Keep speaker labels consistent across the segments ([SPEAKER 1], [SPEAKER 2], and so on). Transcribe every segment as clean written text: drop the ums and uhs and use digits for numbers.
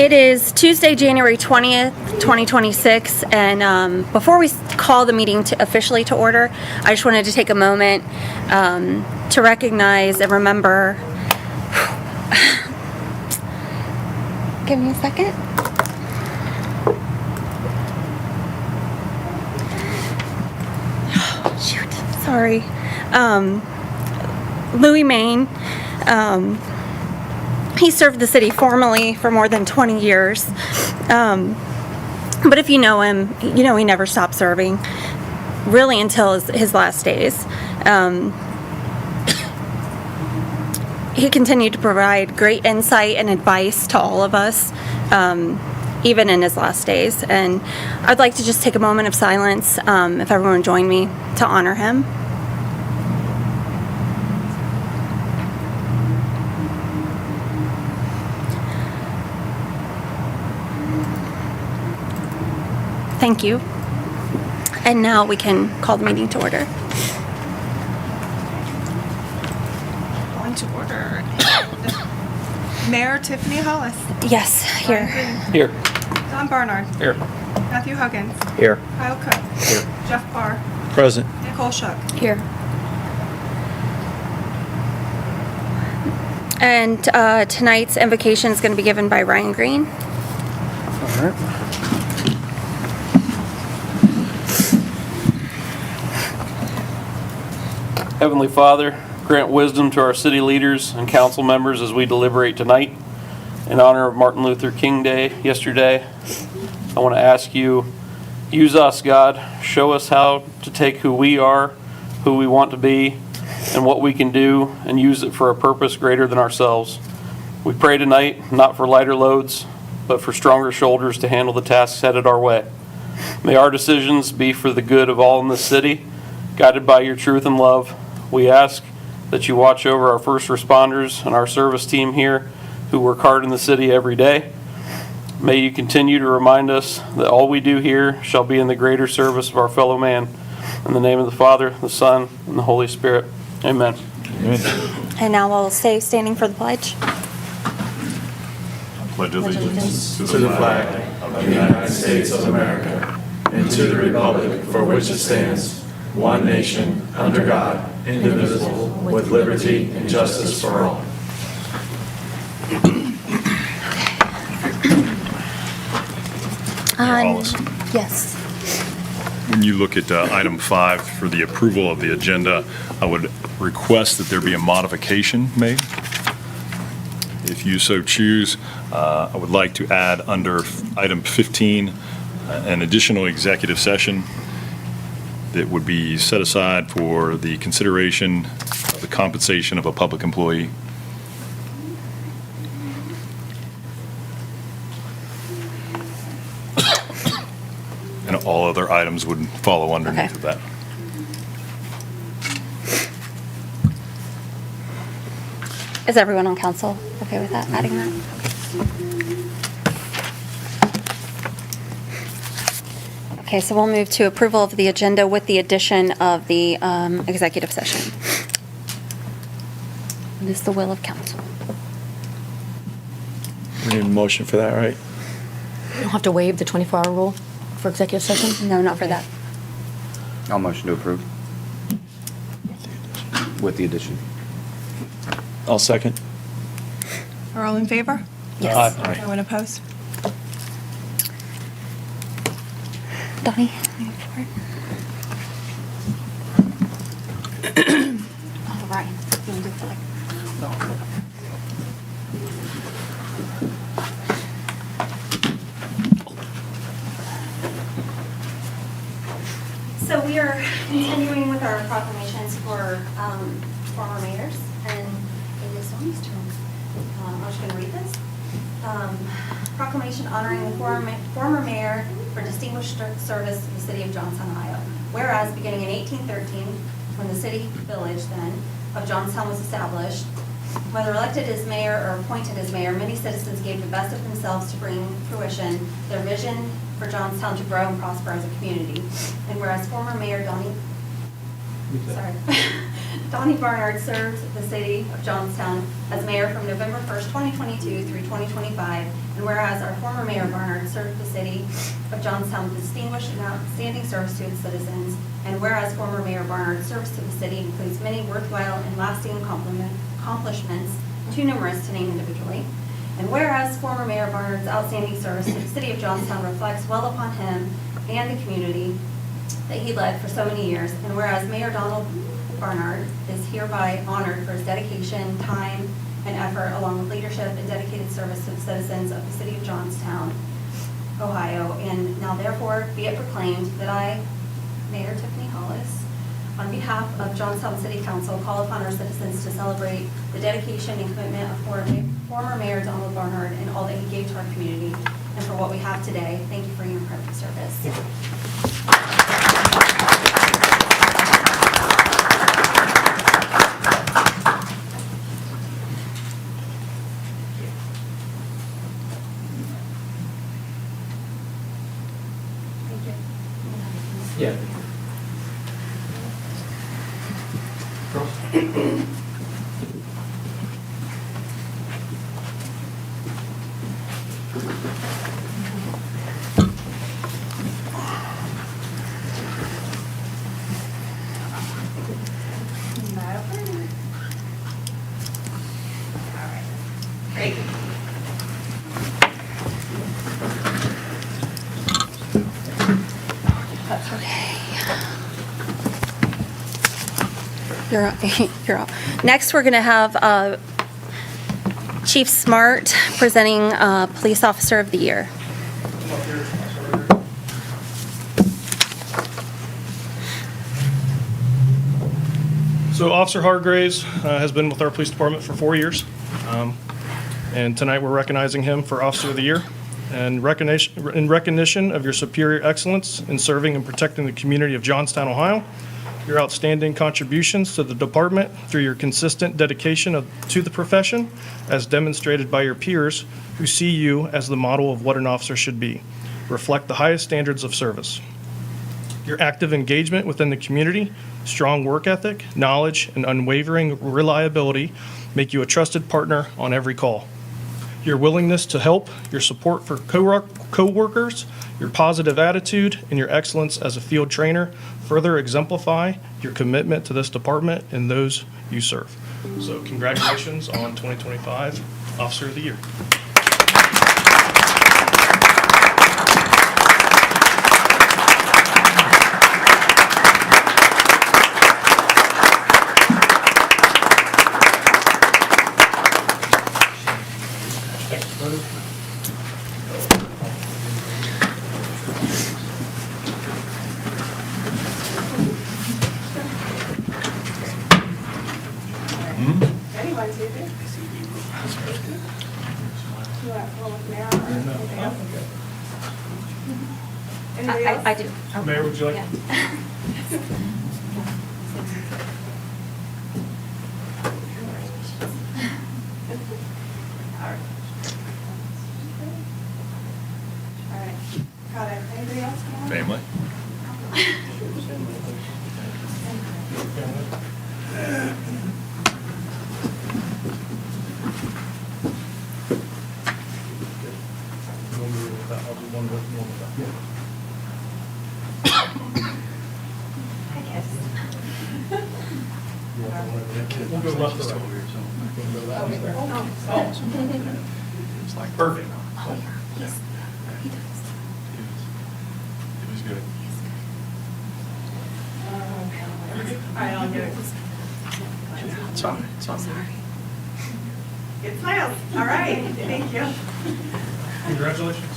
[SPEAKER 1] It is Tuesday, January 20th, 2026, and before we call the meeting officially to order, I just wanted to take a moment to recognize and remember. Give me a second. Shoot, sorry. Louis Maine. He served the city formally for more than 20 years. But if you know him, you know he never stopped serving, really until his last days. He continued to provide great insight and advice to all of us, even in his last days. And I'd like to just take a moment of silence, if everyone would join me, to honor him. Thank you. And now we can call the meeting to order.
[SPEAKER 2] Calling to order. Mayor Tiffany Hollis.
[SPEAKER 1] Yes, here.
[SPEAKER 3] Here.
[SPEAKER 2] Don Barnard.
[SPEAKER 3] Here.
[SPEAKER 2] Matthew Huggins.
[SPEAKER 3] Here.
[SPEAKER 2] Kyle Cook.
[SPEAKER 3] Here.
[SPEAKER 2] Jeff Barr.
[SPEAKER 3] Present.
[SPEAKER 2] Nicole Shuck.
[SPEAKER 1] Here. And tonight's invocation is going to be given by Ryan Green.
[SPEAKER 3] All right. Heavenly Father, grant wisdom to our city leaders and council members as we deliberate tonight. In honor of Martin Luther King Day yesterday, I want to ask you, use us, God. Show us how to take who we are, who we want to be, and what we can do, and use it for a purpose greater than ourselves. We pray tonight, not for lighter loads, but for stronger shoulders to handle the tasks headed our way. May our decisions be for the good of all in this city, guided by your truth and love. We ask that you watch over our first responders and our service team here who work hard in the city every day. May you continue to remind us that all we do here shall be in the greater service of our fellow man. In the name of the Father, the Son, and the Holy Spirit. Amen.
[SPEAKER 1] And now we'll stay standing for the pledge.
[SPEAKER 4] Pledge allegiance to the flag of the United States of America and to the republic for which it stands, one nation, under God, indivisible, with liberty and justice for all.
[SPEAKER 5] Hollis.
[SPEAKER 1] Yes.
[SPEAKER 5] When you look at item 5 for the approval of the agenda, I would request that there be a modification made. If you so choose, I would like to add under item 15 an additional executive session that would be set aside for the consideration of the compensation of a public employee. And all other items would follow underneath of that.
[SPEAKER 1] Is everyone on council okay with that, adding that? Okay, so we'll move to approval of the agenda with the addition of the executive session. It is the will of council.
[SPEAKER 3] We need a motion for that, right?
[SPEAKER 6] You don't have to waive the 24-hour rule for executive session?
[SPEAKER 1] No, not for that.
[SPEAKER 7] I'll motion to approve. With the addition.
[SPEAKER 3] I'll second.
[SPEAKER 2] Are all in favor?
[SPEAKER 1] Yes.
[SPEAKER 3] Aye.
[SPEAKER 2] No one opposed?
[SPEAKER 1] Donnie, you go for it. Oh, Ryan, you want to do the flag? So we are continuing with our proclamations for former mayors, and it is Donnie's turn. I'm just going to read this. Proclamation honoring the former mayor for distinguished service to the city of Johnstown, Ohio. Whereas beginning in 1813, when the city village then of Johnstown was established, whether elected as mayor or appointed as mayor, many citizens gave the best of themselves to bring fruition their vision for Johnstown to grow and prosper as a community. And whereas former Mayor Donnie Donnie Barnard served the city of Johnstown as mayor from November 1st, 2022 through 2025. And whereas our former mayor Barnard served the city of Johnstown with distinguished and outstanding service to its citizens. And whereas former mayor Barnard's service to the city includes many worthwhile and lasting accomplishments, too numerous to name individually. And whereas former mayor Barnard's outstanding service to the city of Johnstown reflects well upon him and the community that he led for so many years. And whereas Mayor Donald Barnard is hereby honored for his dedication, time, and effort, along with leadership and dedicated service to the citizens of the city of Johnstown, Ohio. And now therefore be it proclaimed that I, Mayor Tiffany Hollis, on behalf of Johnstown City Council, call upon our citizens to celebrate the dedication and commitment of former Mayor Donald Barnard and all that he gave to our community and for what we have today. Thank you for your incredible service.
[SPEAKER 3] Yeah.
[SPEAKER 1] Great. You're up. You're up. Next, we're going to have Chief Smart presenting Police Officer of the Year.
[SPEAKER 8] So Officer Hargraves has been with our police department for 4 years. And tonight we're recognizing him for Officer of the Year. And in recognition of your superior excellence in serving and protecting the community of Johnstown, Ohio, your outstanding contributions to the department through your consistent dedication to the profession, as demonstrated by your peers who see you as the model of what an officer should be, reflect the highest standards of service. Your active engagement within the community, strong work ethic, knowledge, and unwavering reliability make you a trusted partner on every call. Your willingness to help, your support for co-workers, your positive attitude, and your excellence as a field trainer further exemplify your commitment to this department and those you serve. So congratulations on 2025 Officer of the Year.
[SPEAKER 2] Anyone, do you? You want to roll with Mayor or anything else? Anybody else?
[SPEAKER 1] I do.
[SPEAKER 8] Mayor, would you like?
[SPEAKER 1] Yeah.
[SPEAKER 2] All right. Got it. Anybody else?
[SPEAKER 5] Family?
[SPEAKER 8] We'll go left to right.
[SPEAKER 5] It's like
[SPEAKER 8] Perfect.
[SPEAKER 5] It was good.
[SPEAKER 2] All right, I'll get it.
[SPEAKER 5] It's on. It's on.
[SPEAKER 2] Good smiles. All right. Thank you.
[SPEAKER 8] Congratulations.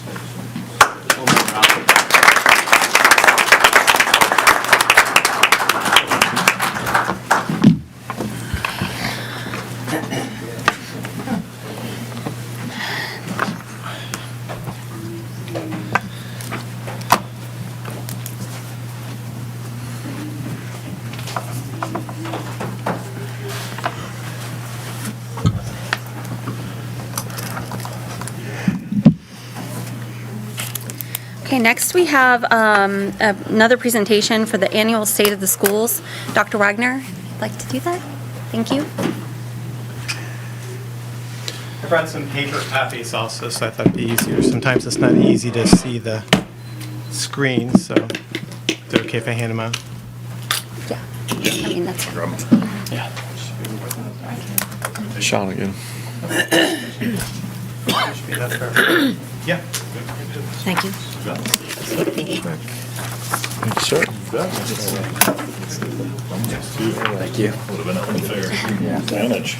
[SPEAKER 1] Okay, next we have another presentation for the annual State of the Schools. Dr. Wagner, would like to do that. Thank you.
[SPEAKER 9] I brought some paper copies also, so I thought it'd be easier. Sometimes it's not easy to see the screen, so is it okay if I hand them out?
[SPEAKER 1] Yeah. I mean, that's fine.
[SPEAKER 4] Sean again.
[SPEAKER 9] Should be enough for everyone. Yeah.
[SPEAKER 6] Thank you.
[SPEAKER 4] Sure.
[SPEAKER 7] Thank you.
[SPEAKER 5] Would have been an unfair
[SPEAKER 7] Yeah.
[SPEAKER 5] advantage.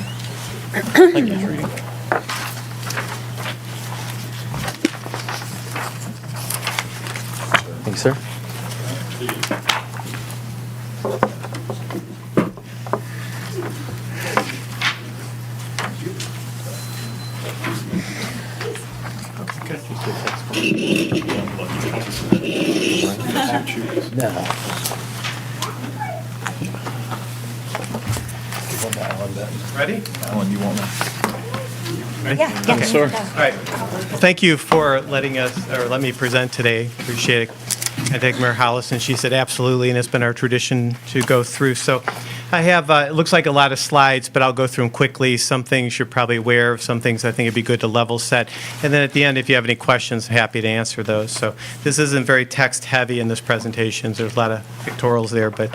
[SPEAKER 7] Thanks, sir. No.
[SPEAKER 9] Ready?
[SPEAKER 5] Alan, you want one?
[SPEAKER 1] Yeah.
[SPEAKER 4] Sure.
[SPEAKER 9] All right. Well, thank you for letting me present today. Appreciate it. I thank Mayor Hollison. She said absolutely, and it's been our tradition to go through. So I have, it looks like a lot of slides, but I'll go through them quickly. Some things you're probably aware of, some things I think it'd be good to level set. And then at the end, if you have any questions, happy to answer those. So this isn't very text heavy in this presentation. There's a lot of pictorials there, but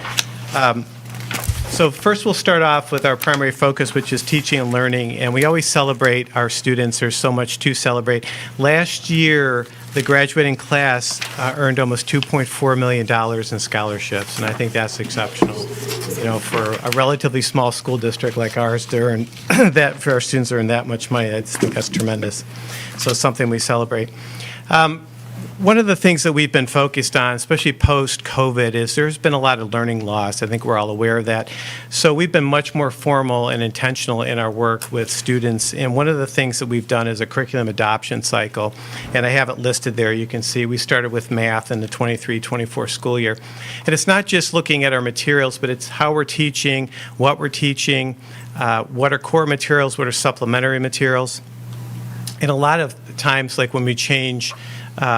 [SPEAKER 9] so first, we'll start off with our primary focus, which is teaching and learning, and we always celebrate our students. There's so much to celebrate. Last year, the graduating class earned almost $2.4 million in scholarships, and I think that's exceptional. You know, for a relatively small school district like ours, to earn that, for our students to earn that much money, I think that's tremendous. So it's something we celebrate. One of the things that we've been focused on, especially post-COVID, is there's been a lot of learning loss. I think we're all aware of that. So we've been much more formal and intentional in our work with students. And one of the things that we've done is a curriculum adoption cycle. And I have it listed there. You can see we started with math in the 23-24 school year. And it's not just looking at our materials, but it's how we're teaching, what are core materials, what are supplementary materials. And a lot of times, like when we change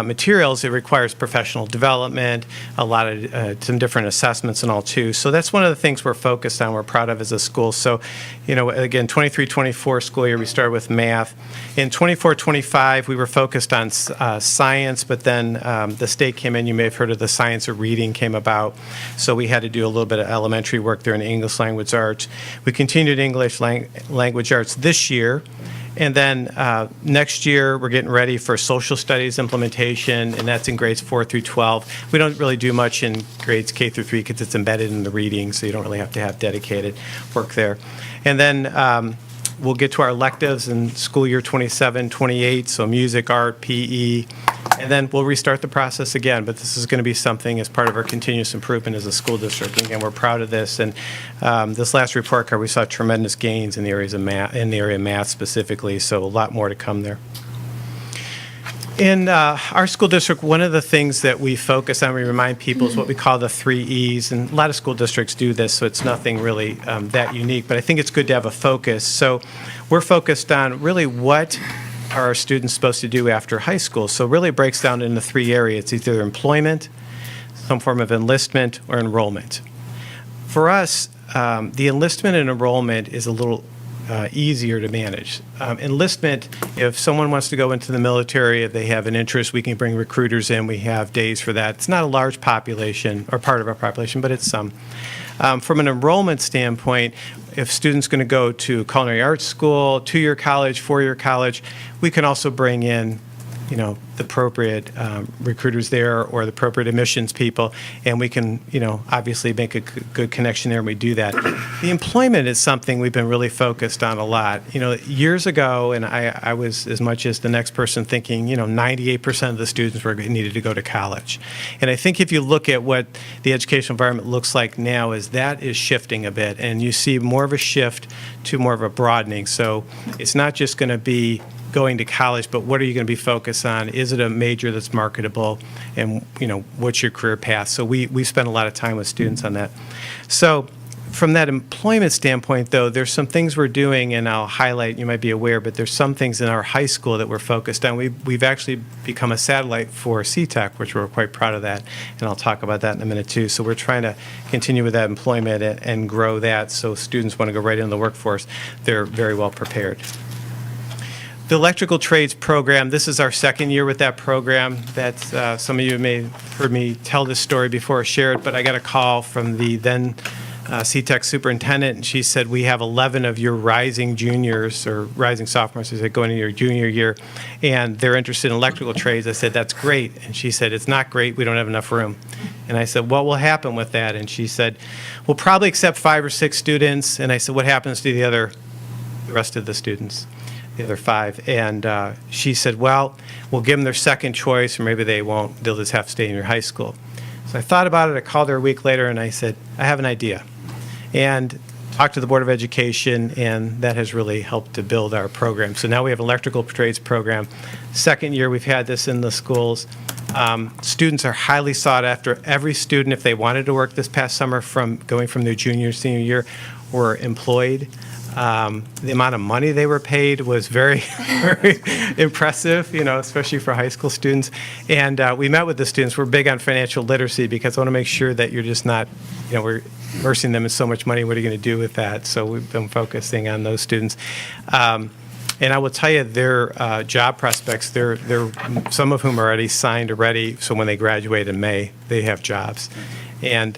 [SPEAKER 9] materials, it requires professional development, a lot of some different assessments and all too. So that's one of the things we're focused on, we're proud of as a school. So, you know, again, 23-24 school year, we started with math. In 24-25, we were focused on science, but then the state came in. You may have heard of the science of reading came about. So we had to do a little bit of elementary work there in English language arts. We continued English language arts this year. And then next year, we're getting ready for social studies implementation, and that's in grades 4 through 12. We don't really do much in grades K through 3 because it's embedded in the reading, so you don't really have to have dedicated work there. And then we'll get to our electives in school year 27-28, so music, art, PE, and then we'll restart the process again. But this is going to be something as part of our continuous improvement as a school district. And again, we're proud of this. And this last report card, we saw tremendous gains in the areas of math, in the area of math specifically. So a lot more to come there. In our school district, one of the things that we focus on, we remind people, is what we call the 3 E's. And a lot of school districts do this, so it's nothing really that unique. But I think it's good to have a focus. So we're focused on really what are our students supposed to do after high school. So it really breaks down into 3 areas. It's either employment, some form of enlistment, or enrollment. For us, the enlistment and enrollment is a little easier to manage. Enlistment, if someone wants to go into the military, if they have an interest, we can bring recruiters in. We have days for that. It's not a large population or part of our population, but it's some. From an enrollment standpoint, if students going to go to culinary arts school, 2-year college, 4-year college, we can also bring in, you know, the appropriate recruiters there or the appropriate admissions people, and we can, you know, obviously make a good connection there, and we do that. The employment is something we've been really focused on a lot. You know, years ago, and I was as much as the next person thinking, you know, 98% of the students needed to go to college. And I think if you look at what the educational environment looks like now, is that is shifting a bit, and you see more of a shift to more of a broadening. So it's not just going to be going to college, but what are you going to be focused on? Is it a major that's marketable? And, you know, what's your career path? So we spend a lot of time with students on that. So From that employment standpoint, though, there's some things we're doing, and I'll highlight, you might be aware, but there's some things in our high school that we're focused on. We've actually become a satellite for CTEC, which we're quite proud of that, and I'll talk about that in a minute, too. So we're trying to continue with that employment and grow that, so students want to go right into the workforce. They're very well prepared. The electrical trades program, this is our second year with that program. That's, some of you may have heard me tell this story before or share it, but I got a call from the then CTEC superintendent, and she said, we have 11 of your rising juniors, or rising sophomores, she said, going into your junior year, and they're interested in electrical trades. I said, that's great. And she said, it's not great, we don't have enough room. And I said, what will happen with that? And she said, we'll probably accept 5 or 6 students. And I said, what happens to the rest of the students? The other 5. And she said, well, we'll give them their second choice, or maybe they won't. They'll just have to stay in your high school. So I thought about it. I called her a week later, and I said, I have an idea. And talked to the Board of Education, and that has really helped to build our program. So now we have an electrical trades program. Second year we've had this in the schools. Students are highly sought after. Every student, if they wanted to work this past summer going from their junior, senior year, were employed. The amount of money they were paid was very, very impressive, especially for high school students. And we met with the students. We're big on financial literacy because I want to make sure that you're just not, we're immersing them in so much money. What are you going to do with that? So we've been focusing on those students. And I will tell you, their job prospects, they're some of whom are already signed already. So when they graduate in May, they have jobs. And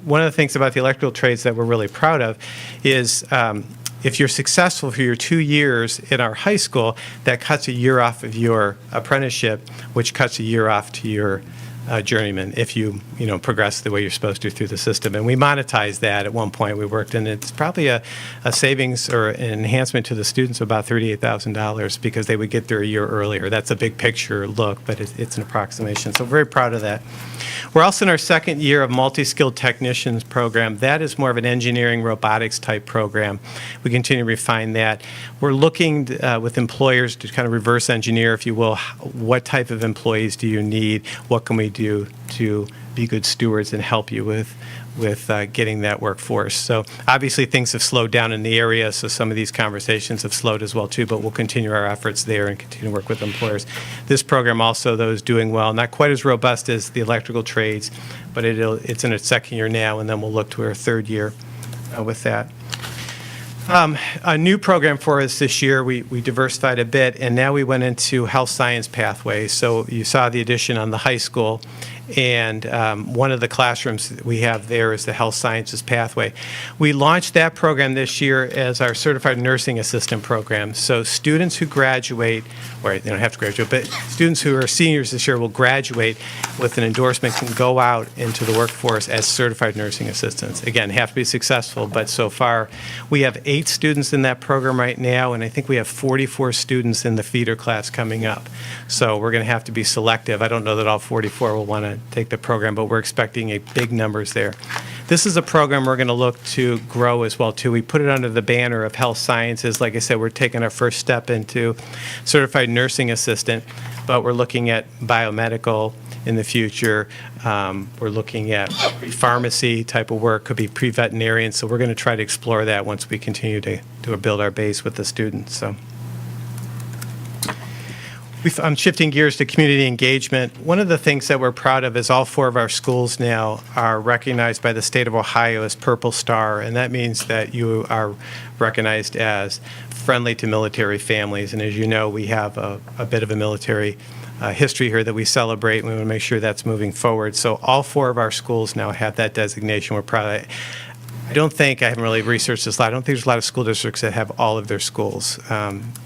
[SPEAKER 9] one of the things about the electrical trades that we're really proud of is if you're successful for your 2 years in our high school, that cuts a year off of your apprenticeship, which cuts a year off to your journeyman if you progress the way you're supposed to through the system. And we monetize that at one point. We worked, and it's probably a savings or an enhancement to the students of about $38,000 because they would get there a year earlier. That's a big picture look, but it's an approximation. So very proud of that. We're also in our second year of multi-skilled technicians program. That is more of an engineering robotics type program. We continue to refine that. We're looking with employers to kind of reverse engineer, if you will, what type of employees do you need? What can we do to be good stewards and help you with getting that workforce? So obviously things have slowed down in the area, so some of these conversations have slowed as well too, but we'll continue our efforts there and continue to work with employers. This program also, though, is doing well. Not quite as robust as the electrical trades, but it's in its second year now, and then we'll look to our third year with that. A new program for us this year, we diversified a bit, and now we went into health science pathways. So you saw the addition on the high school, and one of the classrooms that we have there is the health sciences pathway. We launched that program this year as our certified nursing assistant program. So students who graduate, or they don't have to graduate, but students who are seniors this year will graduate with an endorsement, can go out into the workforce as certified nursing assistants. Again, have to be successful, but so far we have 8 students in that program right now, and I think we have 44 students in the feeder class coming up. So we're going to have to be selective. I don't know that all 44 will want to take the program, but we're expecting big numbers there. This is a program we're going to look to grow as well, too. We put it under the banner of health sciences. Like I said, we're taking our first step into certified nursing assistant, but we're looking at biomedical in the future. We're looking at pharmacy type of work, could be pre-veterinarian, so we're going to try to explore that once we continue to build our base with the students. So I'm shifting gears to community engagement. One of the things that we're proud of is all 4 of our schools now are recognized by the state of Ohio as Purple Star, and that means that you are recognized as friendly to military families. And as you know, we have a bit of a military history here that we celebrate, and we want to make sure that's moving forward. So all 4 of our schools now have that designation. We're proud of it. I haven't really researched this a lot. I don't think there's a lot of school districts that have all of their schools.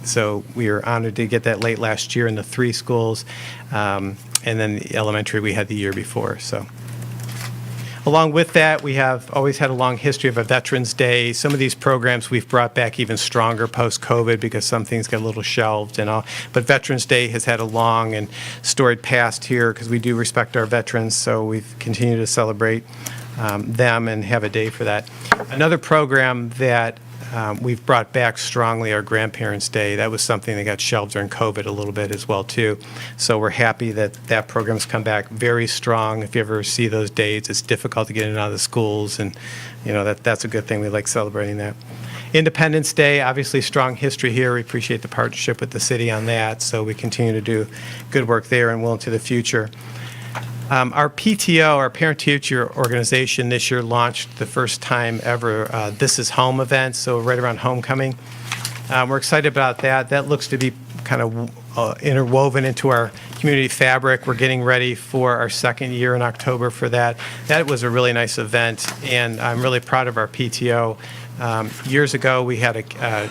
[SPEAKER 9] So we were honored to get that late last year in the 3 schools. And then the elementary we had the year before. So along with that, we have always had a long history of a Veterans Day. Some of these programs we've brought back even stronger post-COVID because some things got a little shelved and all. But Veterans Day has had a long and storied past here because we do respect our veterans. So we've continued to celebrate them and have a day for that. Another program that we've brought back strongly our Grandparents' Day. That was something that got shelved during COVID a little bit as well, too. So we're happy that that program's come back very strong. If you ever see those dates, it's difficult to get in and out of the schools, and, you know, that's a good thing. We like celebrating that. Independence Day, obviously strong history here. We appreciate the partnership with the city on that, so we continue to do good work there and will into the future. Our PTO, our parent-teacher organization, this year launched the first time ever This Is Home event, so right around homecoming. We're excited about that. That looks to be kind of interwoven into our community fabric. We're getting ready for our second year in October for that. That was a really nice event, and I'm really proud of our PTO. Years ago, we had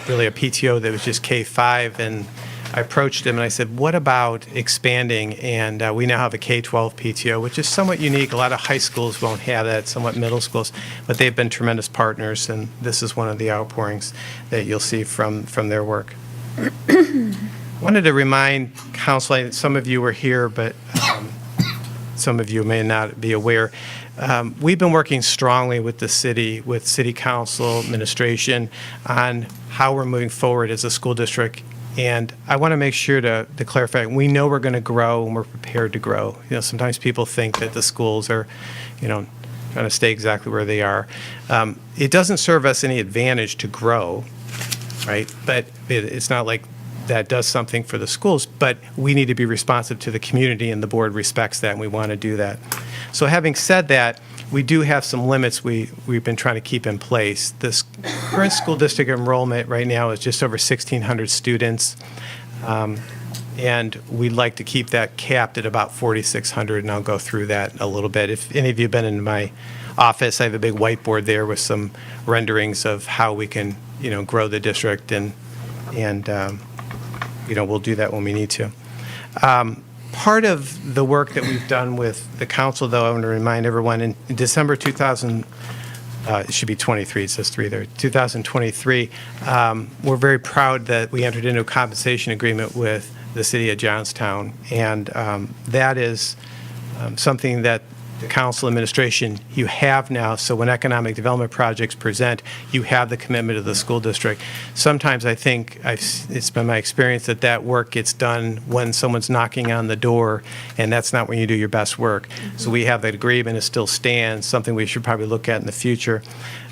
[SPEAKER 9] really a PTO that was just K-5, and I approached him and I said, what about expanding? And we now have a K-12 PTO, which is somewhat unique. A lot of high schools won't have that, somewhat middle schools, but they've been tremendous partners, and this is one of the outpourings that you'll see from their work. Wanted to remind council, some of you were here, but some of you may not be aware. We've been working strongly with the city, with city council, administration, on how we're moving forward as a school district. And I want to make sure to clarify, we know we're going to grow and we're prepared to grow. You know, sometimes people think that the schools are, you know, trying to stay exactly where they are. It doesn't serve us any advantage to grow, right? But it's not like that does something for the schools, but we need to be responsive to the community, and the board respects that, and we want to do that. So having said that, we do have some limits we've been trying to keep in place. This current school district enrollment right now is just over 1,600 students, and we'd like to keep that capped at about 4,600, and I'll go through that a little bit. If any of you have been in my office, I have a big whiteboard there with some renderings of how we can, you know, grow the district, and you know, we'll do that when we need to. Part of the work that we've done with the council, though, I want to remind everyone, in December 2000, it should be 23, it says 3 there, 2023, we're very proud that we entered into a compensation agreement with the city of Johnstown, and that is something that the council administration, you have now, so when economic development projects present, you have the commitment of the school district. Sometimes I think it's been my experience that work gets done when someone's knocking on the door, and that's not when you do your best work. So we have that agreement, it still stands, something we should probably look at in the future.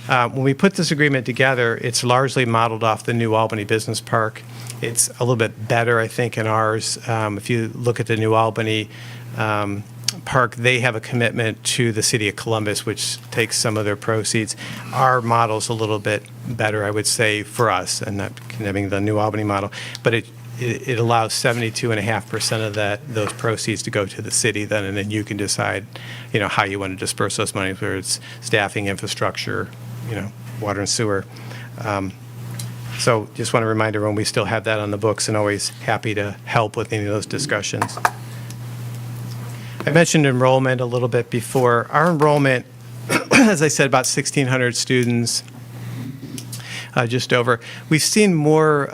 [SPEAKER 9] When we put this agreement together, it's largely modeled off the New Albany Business Park. It's a little bit better, I think, in ours. If you look at the New Albany Park, they have a commitment to the city of Columbus, which takes some of their proceeds. Our model's a little bit better, I would say, for us, and not condemning the New Albany model, but it allows 72.5% of those proceeds to go to the city then, and then you can decide, you know, how you want to disperse those monies, whether it's staffing, infrastructure, you know, water and sewer. So just want to remind everyone, we still have that on the books, and always happy to help with any of those discussions. I mentioned enrollment a little bit before. Our enrollment, as I said, about 1,600 students, just over. We've seen more,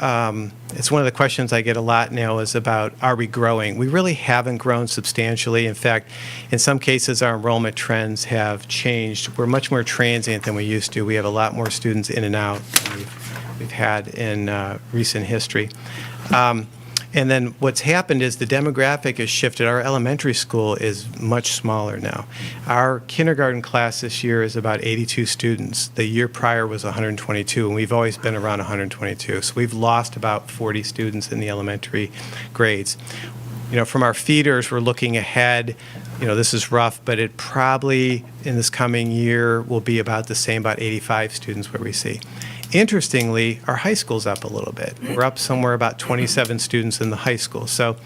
[SPEAKER 9] it's one of the questions I get a lot now is about, are we growing? We really haven't grown substantially. In fact, in some cases, our enrollment trends have changed. We're much more transient than we used to. We have a lot more students in and out than we've had in recent history. And then what's happened is the demographic has shifted. Our elementary school is much smaller now. Our kindergarten class this year is about 82 students. The year prior was 122, and we've always been around 122. So we've lost about 40 students in the elementary grades. You know, from our feeders, we're looking ahead. You know, this is rough, but it probably in this coming year will be about the same, about 85 students where we see. Interestingly, our high school's up a little bit. We're up somewhere about 27 students in the high school. So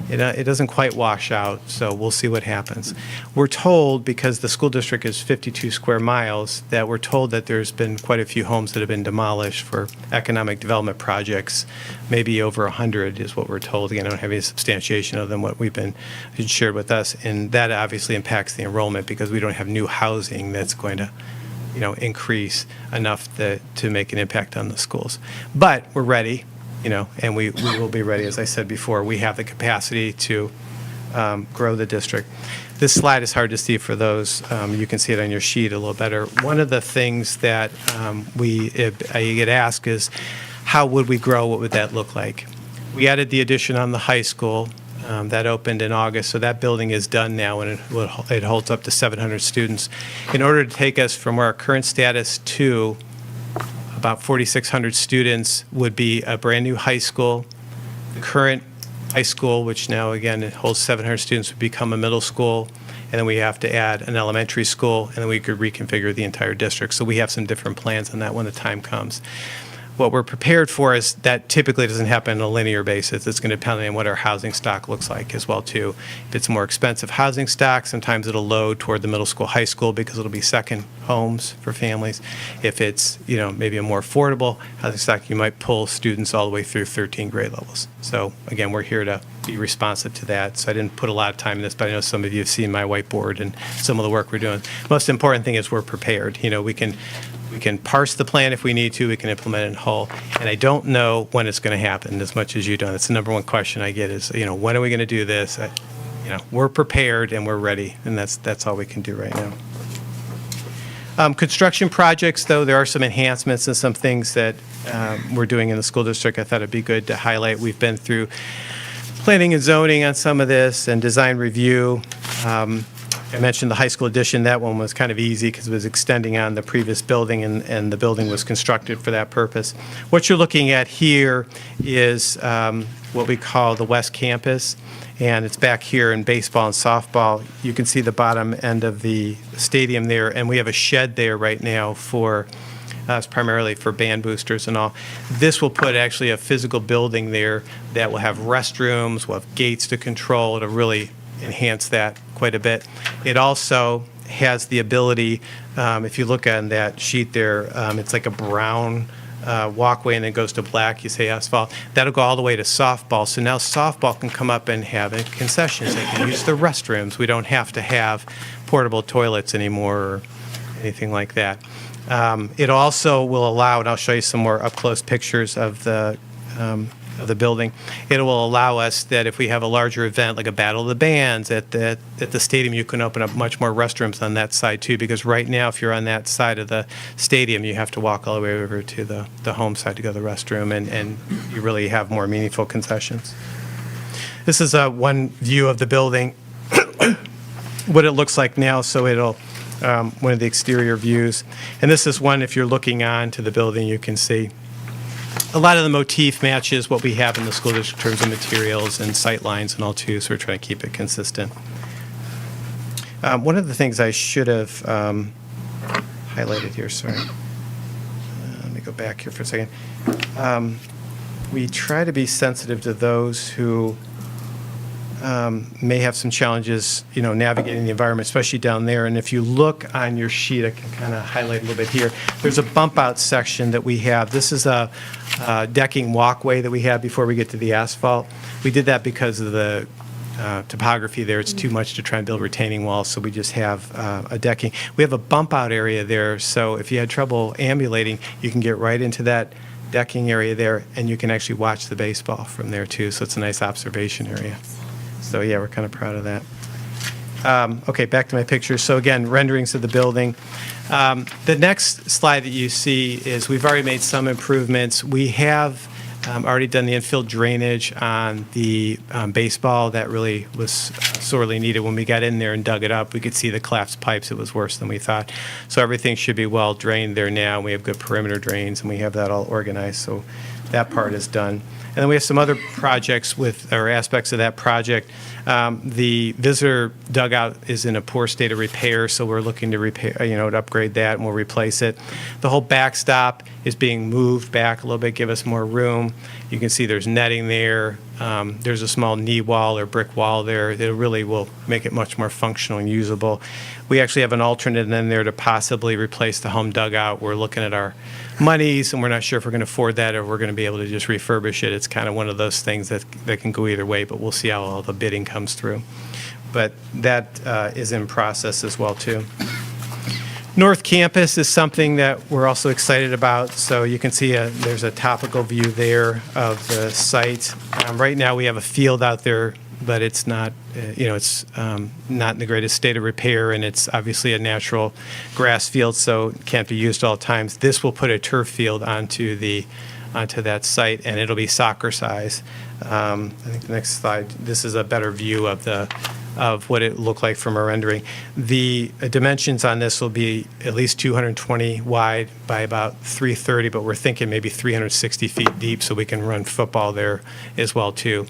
[SPEAKER 9] it doesn't quite wash out, so we'll see what happens. We're told, because the school district is 52 square miles, that we're told that there's been quite a few homes that have been demolished for economic development projects. Maybe over 100 is what we're told. Again, I don't have any substantiation other than what we've been shared with us. And that obviously impacts the enrollment because we don't have new housing that's going to, you know, increase enough to make an impact on the schools. But we're ready, you know, and we will be ready. As I said before, we have the capacity to grow the district. this slide is hard to see for those. You can see it on your sheet a little better. One of the things that I get asked is, how would we grow? What would that look like? We added the addition on the high school. That opened in August, so that building is done now, and it holds up to 700 students. In order to take us from our current status to about 4,600 students would be a brand-new high school. The current high school, which now, again, it holds 700 students, would become a middle school, and then we have to add an elementary school, and then we could reconfigure the entire district. So we have some different plans on that when the time comes. What we're prepared for is that typically doesn't happen on a linear basis. It's going to depend on what our housing stock looks like as well, too. If it's more expensive housing stock, sometimes it'll load toward the middle school, high school, because it'll be second homes for families. If it's, maybe a more affordable housing stock, you might pull students all the way through 13 grade levels. So again, we're here to be responsive to that. So I didn't put a lot of time in this, but I know some of you have seen my whiteboard and some of the work we're doing. Most important thing is we're prepared. We can parse the plan if we need to. We can implement it in whole. And I don't know when it's going to happen as much as you don't. That's the number one question I get is, when are we going to do this? We're prepared and we're ready, and that's all we can do right now. Construction projects, though, there are some enhancements and some things that we're doing in the school district I thought it'd be good to highlight. We've been through planning and zoning on some of this and design review. I mentioned the high school addition. That one was kind of easy because it was extending on the previous building, and the building was constructed for that purpose. What you're looking at here is what we call the West Campus, and it's back here in baseball and softball. You can see the bottom end of the stadium there, and we have a shed there right now for primarily for band boosters and all. This will put actually a physical building there that will have restrooms, will have gates to control. It'll really enhance that quite a bit. It also has the ability, if you look on that sheet there, it's like a brown walkway and then goes to black, you say asphalt. That'll go all the way to softball. So now softball can come up and have concessions. They can use the restrooms. We don't have to have portable toilets anymore or anything like that. It also will allow, and I'll show you some more up-close pictures of the building. It will allow us that if we have a larger event like a Battle of the Bands at the stadium, you can open up much more restrooms on that side too, because right now if you're on that side of the stadium, you have to walk all the way over to the home side to go to the restroom, and you really have more meaningful concessions. This is one view of the building, what it looks like now, so it'll one of the exterior views. And this is one, if you're looking on to the building, you can see a lot of the motif matches what we have in the school district in terms of materials and sight lines and all too, so we're trying to keep it consistent. One of the things I should have highlighted here, sorry. Let me go back here for a second. We try to be sensitive to those who may have some challenges, navigating the environment, especially down there. And if you look on your sheet, I can kind of highlight a little bit here. There's a bump out section that we have. This is a decking walkway that we have before we get to the asphalt. We did that because of the topography there. It's too much to try and build retaining walls, so we just have a decking. We have a bump out area there, so if you had trouble ambulating, you can get right into that decking area there, and you can actually watch the baseball from there too, so it's a nice observation area. So yeah, we're kind of proud of that. Okay, back to my pictures. So again, renderings of the building. The next slide that you see is we've already made some improvements. We have already done the infill drainage on the baseball. That really was sorely needed. When we got in there and dug it up, we could see the collapsed pipes. It was worse than we thought. So everything should be well drained there now. We have good perimeter drains, and we have that all organized. So that part is done. And then we have some other projects or aspects of that project. The visitor dugout is in a poor state of repair, so we're looking to repair, to upgrade that, and we'll replace it. The whole backstop is being moved back a little bit, give us more room. You can see there's netting there. There's a small knee wall or brick wall there. It really will make it much more functional and usable. We actually have an alternate in there to possibly replace the home dugout. We're looking at our monies, and we're not sure if we're going to afford that or we're going to be able to just refurbish it. It's kind of one of those things that can go either way, but we'll see how all the bidding comes through. But that is in process as well, too. North Campus is something that we're also excited about. So you can see there's a topical view there of the site. Right now we have a field out there but it's not, it's not in the greatest state of repair, and it's obviously a natural grass field, so it can't be used all times. This will put a turf field onto that site, and it'll be soccer size. I think the next slide, this is a better view of what it looked like from a rendering. The dimensions on this will be at least 220 wide by about 330, but we're thinking maybe 360 feet deep, so we can run football there as well, too.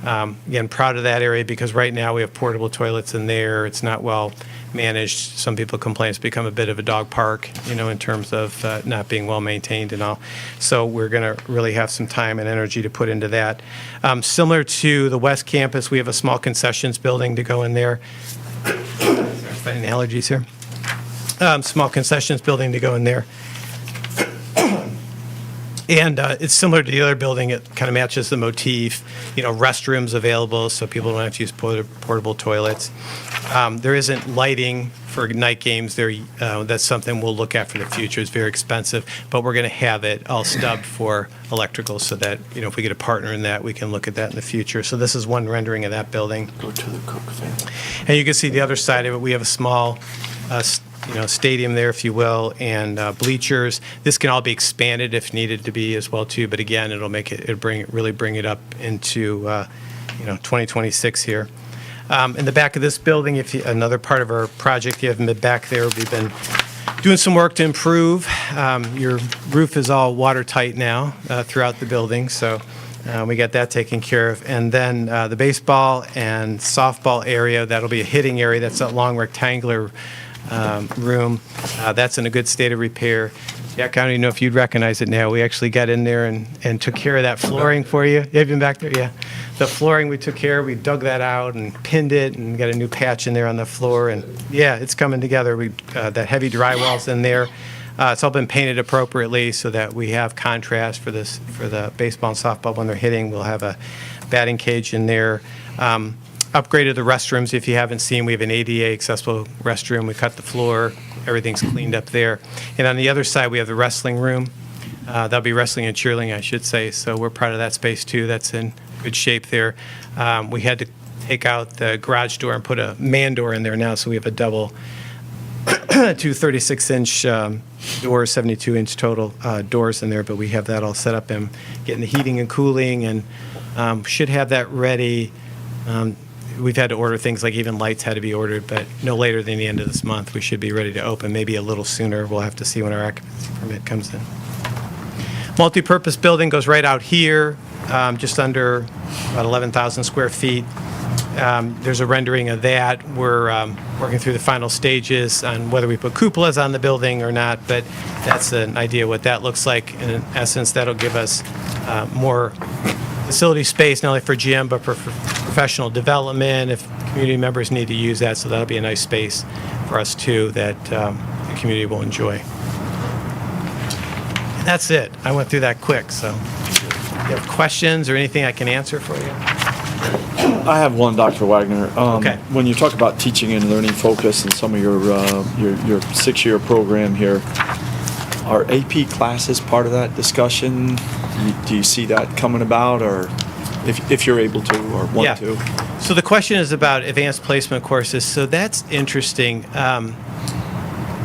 [SPEAKER 9] Again, proud of that area because right now we have portable toilets in there. It's not well managed. Some people complain it's become a bit of a dog park, in terms of not being well maintained and all. So we're going to really have some time and energy to put into that. Similar to the West Campus, we have a small concessions building to go in there. Fighting allergies here. Small concessions building to go in there. And it's similar to the other building. It kind of matches the motif. Restrooms available so people don't have to use portable toilets. There isn't lighting for night games there. That's something we'll look at for the future. It's very expensive, but we're going to have it all stubbed for electrical so that, if we get a partner in that, we can look at that in the future. So this is one rendering of that building.
[SPEAKER 3] Go to the Cook family.
[SPEAKER 9] And you can see the other side of it. We have a small stadium there, if you will, and bleachers. This can all be expanded if needed to be as well too. But again, it'll really bring it up into 2026 here. In the back of this building, another part of our project, you have in the back there, we've been doing some work to improve. Your roof is all watertight now throughout the building, so we got that taken care of. And then the baseball and softball area, that'll be a hitting area. That's that long rectangular room. That's in a good state of repair. Jack, I don't even know if you'd recognize it now. We actually got in there and took care of that flooring for you. You have been back there? Yeah. The flooring we took care of. We dug that out and pinned it and got a new patch in there on the floor. And yeah, it's coming together. That heavy drywall's in there. It's all been painted appropriately so that we have contrast for the baseball and softball when they're hitting. We'll have a batting cage in there. Upgraded the restrooms. If you haven't seen, we have an ADA accessible restroom. We cut the floor. Everything's cleaned up there. And on the other side, we have the wrestling room. That'll be wrestling and cheerleading, I should say. So we're proud of that space, too. That's in good shape there. We had to take out the garage door and put a man door in there now, so we have a double 36-inch doors, 72-inch total doors in there, but we have that all set up and getting the heating and cooling, and should have that ready. We've had to order things like even lights had to be ordered, but no later than the end of this month. We should be ready to open, maybe a little sooner. We'll have to see when our occupancy permit comes in. Multi-purpose building goes right out here, just under about 11,000 square feet. There's a rendering of that. We're working through the final stages on whether we put cupolas on the building or not, but that's an idea what that looks like. And in essence, that'll give us more facility space, not only for GM, but for professional development, if community members need to use that. So that'll be a nice space for us, too, that the community will enjoy. And that's it. I went through that quick, so if you have questions or anything I can answer for you.
[SPEAKER 4] I have one, Dr. Wagner.
[SPEAKER 9] Okay.
[SPEAKER 4] When you talk about teaching and learning focus and some of your 6-year program here, are AP classes part of that discussion? Do you see that coming about, or if you're able to or want to?
[SPEAKER 9] So the question is about advanced placement courses. So that's interesting. I'm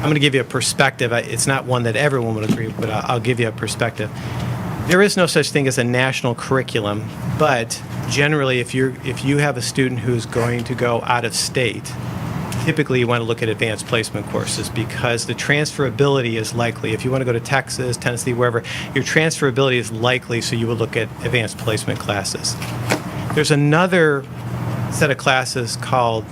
[SPEAKER 9] going to give you a perspective. It's not one that everyone would agree with, but I'll give you a perspective. There is no such thing as a national curriculum, but generally, if you have a student who's going to go out of state, typically you want to look at advanced placement courses because the transferability is likely. If you want to go to Texas, Tennessee, wherever, your transferability is likely, so you would look at advanced placement classes. There's another set of classes called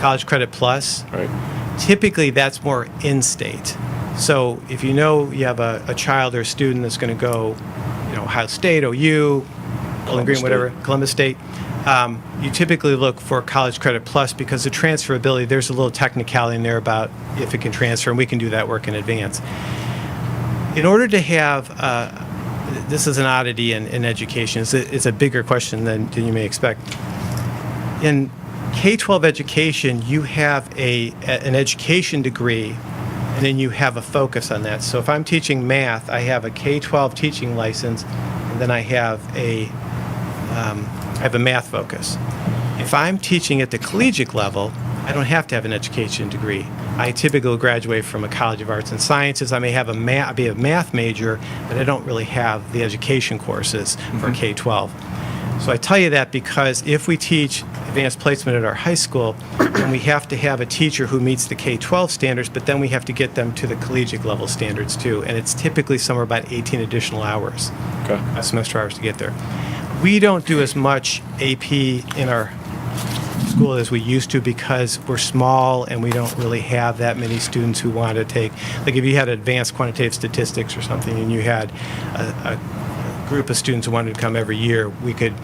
[SPEAKER 9] College Credit Plus.
[SPEAKER 4] Right.
[SPEAKER 9] Typically, that's more in-state. So if you know you have a child or a student that's going to go, Ohio State, OU, Bowling Green, whatever, Columbus State, you typically look for College Credit Plus because the transferability, there's a little technicality in there about if it can transfer, and we can do that work in advance. In order to have, this is an oddity in education, it's a bigger question than you may expect. In K-12 education, you have an education degree, and then you have a focus on that. So if I'm teaching math, I have a K-12 teaching license, and then I have a I have a math focus. If I'm teaching at the collegiate level, I don't have to have an education degree. I typically graduate from a College of Arts and Sciences. I may have be a math major, but I don't really have the education courses for K-12. So I tell you that because if we teach advanced placement at our high school, then we have to have a teacher who meets the K-12 standards, but then we have to get them to the collegiate level standards too. And it's typically somewhere about 18 additional hours, semester hours to get there. We don't do as much AP in our school as we used to because we're small and we don't really have that many students who want to take, like if you had advanced quantitative statistics or something and you had a group of students who wanted to come every year, we could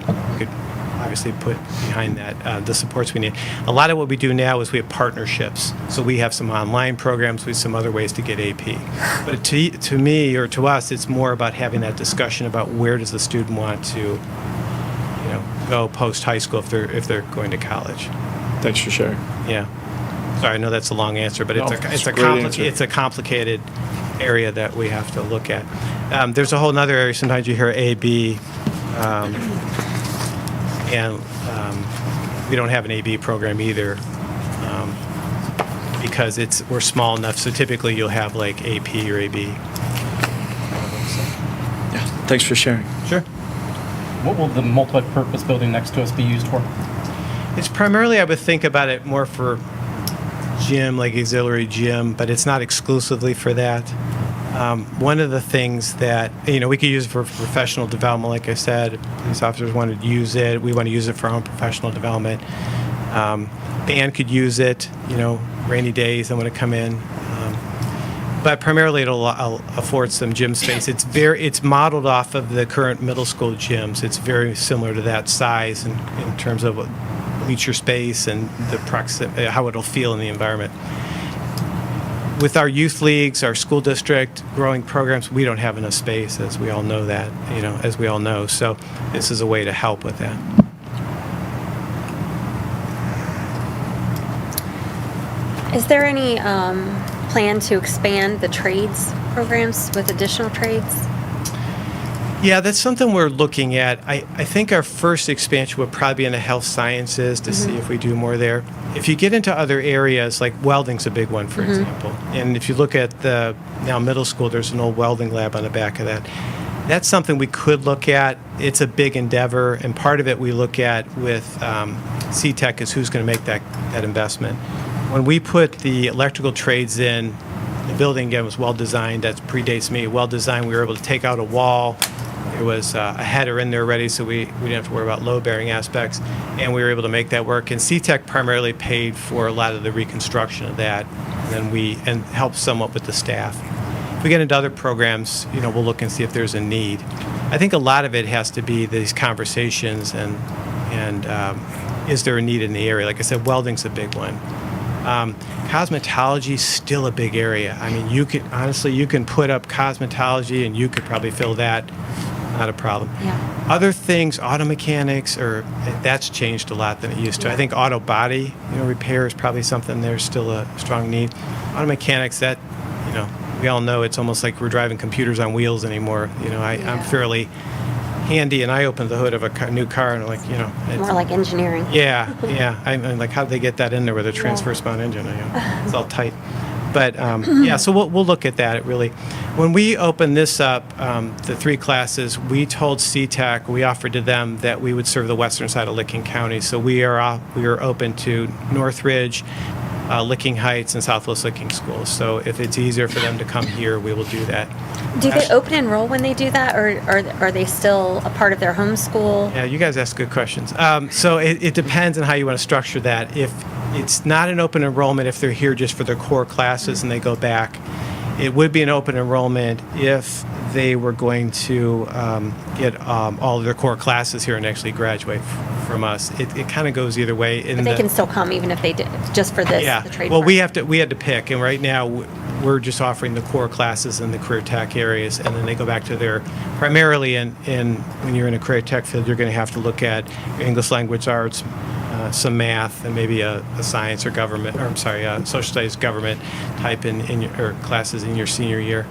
[SPEAKER 9] obviously put behind that the supports we need. A lot of what we do now is we have partnerships. So we have some online programs, we have some other ways to get AP. But to me or to us, it's more about having that discussion about where does the student want to go post high school if they're going to college.
[SPEAKER 4] Thanks for sharing.
[SPEAKER 9] Yeah. Sorry, I know that's a long answer, but
[SPEAKER 4] No, it's a great answer.
[SPEAKER 9] it's a complicated area that we have to look at. There's a whole other area. Sometimes you hear A, B, and we don't have an AB program either because we're small enough. So typically you'll have like AP or AB.
[SPEAKER 4] Yeah, thanks for sharing.
[SPEAKER 9] Sure.
[SPEAKER 10] What will the multi-purpose building next to us be used for?
[SPEAKER 9] It's primarily, I would think about it more for gym, like auxiliary gym, but it's not exclusively for that. One of the things that, we could use it for professional development, like I said. Police officers want to use it. We want to use it for our own professional development. Band could use it, rainy days, they want to come in. But primarily it'll afford some gym space. It's modeled off of the current middle school gyms. It's very similar to that size in terms of bleacher space and the how it'll feel in the environment. With our youth leagues, our school district growing programs, we don't have enough space, as we all know that, as we all know. So this is a way to help with that.
[SPEAKER 1] Is there any plan to expand the trades programs with additional trades?
[SPEAKER 9] Yeah, that's something we're looking at. I think our first expansion would probably be in the health sciences to see if we do more there. If you get into other areas, like welding's a big one, for example. And if you look at the now middle school, there's an old welding lab on the back of that. That's something we could look at. It's a big endeavor, and part of it we look at with CTEC is who's going to make that investment. When we put the electrical trades in, the building, again, was well-designed. That predates me. Well-designed. We were able to take out a wall. There was a header in there already, so we didn't have to worry about load-bearing aspects, and we were able to make that work. And CTEC primarily paid for a lot of the reconstruction of that, and helped somewhat with the staff. If we get into other programs, we'll look and see if there's a need. I think a lot of it has to be these conversations and is there a need in the area? Like I said, welding's a big one. Cosmetology is still a big area. I mean, you can put up cosmetology and you could probably fill that. Not a problem.
[SPEAKER 1] Yeah.
[SPEAKER 9] Other things, auto mechanics, that's changed a lot than it used to. I think auto body, repair is probably something there's still a strong need. Auto mechanics, that, we all know it's almost like we're driving computers on wheels anymore. I'm fairly handy, and I open the hood of a new car, and I'm like, it's
[SPEAKER 1] More like engineering.
[SPEAKER 9] Yeah. I'm like, how did they get that in there with a transverse mount engine? It's all tight. But so we'll look at that. Really, when we opened this up, the 3 classes, we told CTEC, we offered to them that we would serve the western side of Licking County. So we are open to Northridge, Licking Heights, and Southwest Licking schools. So if it's easier for them to come here, we will do that.
[SPEAKER 1] Do they open enroll when they do that, or are they still a part of their home school?
[SPEAKER 9] Yeah, you guys ask good questions. So it depends on how you want to structure that. If it's not an open enrollment, if they're here just for their core classes and they go back, it would be an open enrollment if they were going to get all of their core classes here and actually graduate from us. It kind of goes either way.
[SPEAKER 1] But they can still come even if they did just for this, the trade.
[SPEAKER 9] Well,
[SPEAKER 1] part.
[SPEAKER 9] we had to pick, and right now we're just offering the core classes in the career tech areas, and then they go back to their primarily in when you're in a career tech field, you're going to have to look at English language arts, some math, and maybe a science or government, social studies government type in your classes in your senior year.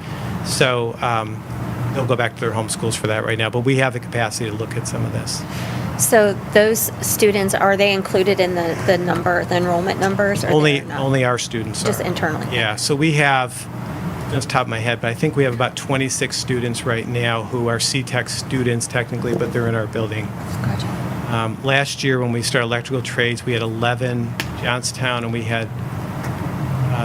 [SPEAKER 9] So they'll go back to their home schools for that right now, but we have the capacity to look at some of this.
[SPEAKER 1] So those students, are they included in the number, the enrollment numbers? Or
[SPEAKER 9] Only,
[SPEAKER 1] they're not?
[SPEAKER 9] only our students are.
[SPEAKER 1] Just internally?
[SPEAKER 9] Yeah, so we have, off the top of my head, but I think we have about 26 students right now who are CTEC students technically, but they're in our building.
[SPEAKER 1] Gotcha.
[SPEAKER 9] Last year, when we started electrical trades, we had 11 Johnstown, and we had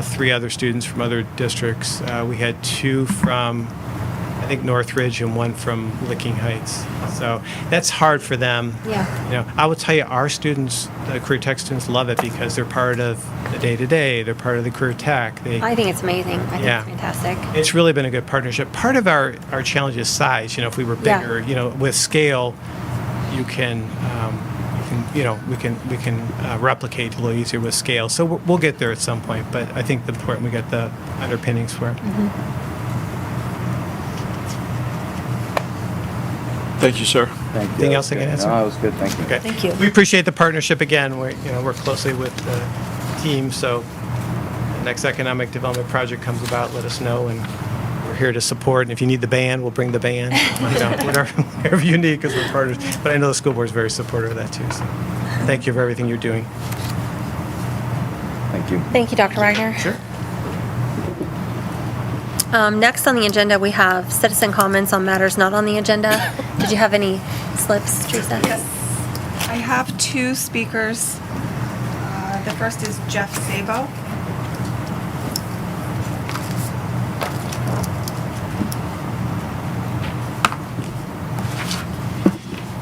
[SPEAKER 9] 3 other students from other districts. We had 2 from, I think, Northridge and 1 from Licking Heights. So that's hard for them.
[SPEAKER 1] Yeah.
[SPEAKER 9] You know, I will tell you, our students, the career tech students, love it because they're part of the day-to-day. They're part of the career tech.
[SPEAKER 1] I think it's amazing. I think
[SPEAKER 9] Yeah.
[SPEAKER 1] it's fantastic.
[SPEAKER 9] It's really been a good partnership. Part of our challenge is size. You know, if we were
[SPEAKER 1] Yeah.
[SPEAKER 9] bigger, you know, with scale, you can, you know, we can replicate a little easier with scale. So we'll get there at some point. But I think the important we get the underpinnings for it.
[SPEAKER 3] Thank you, sir.
[SPEAKER 9] Anything else I can answer?
[SPEAKER 7] No, that was good, thank you.
[SPEAKER 9] Okay.
[SPEAKER 1] Thank you.
[SPEAKER 9] We appreciate the partnership again. We, you know, work closely with the team. So the next economic development project comes about, let us know, and we're here to support. And if you need the band, we'll bring the band. You know, whatever you need, because we're partners. But I know the school board is very supportive of that too. So thank you for everything you're doing.
[SPEAKER 7] Thank you.
[SPEAKER 1] Thank you, Dr. Wagner.
[SPEAKER 9] Sure.
[SPEAKER 1] Next on the agenda, we have citizen comments on matters not on the agenda. Did you have any slips, Teresa?
[SPEAKER 2] Yes. I have 2 speakers. The first is Jeff Sabo.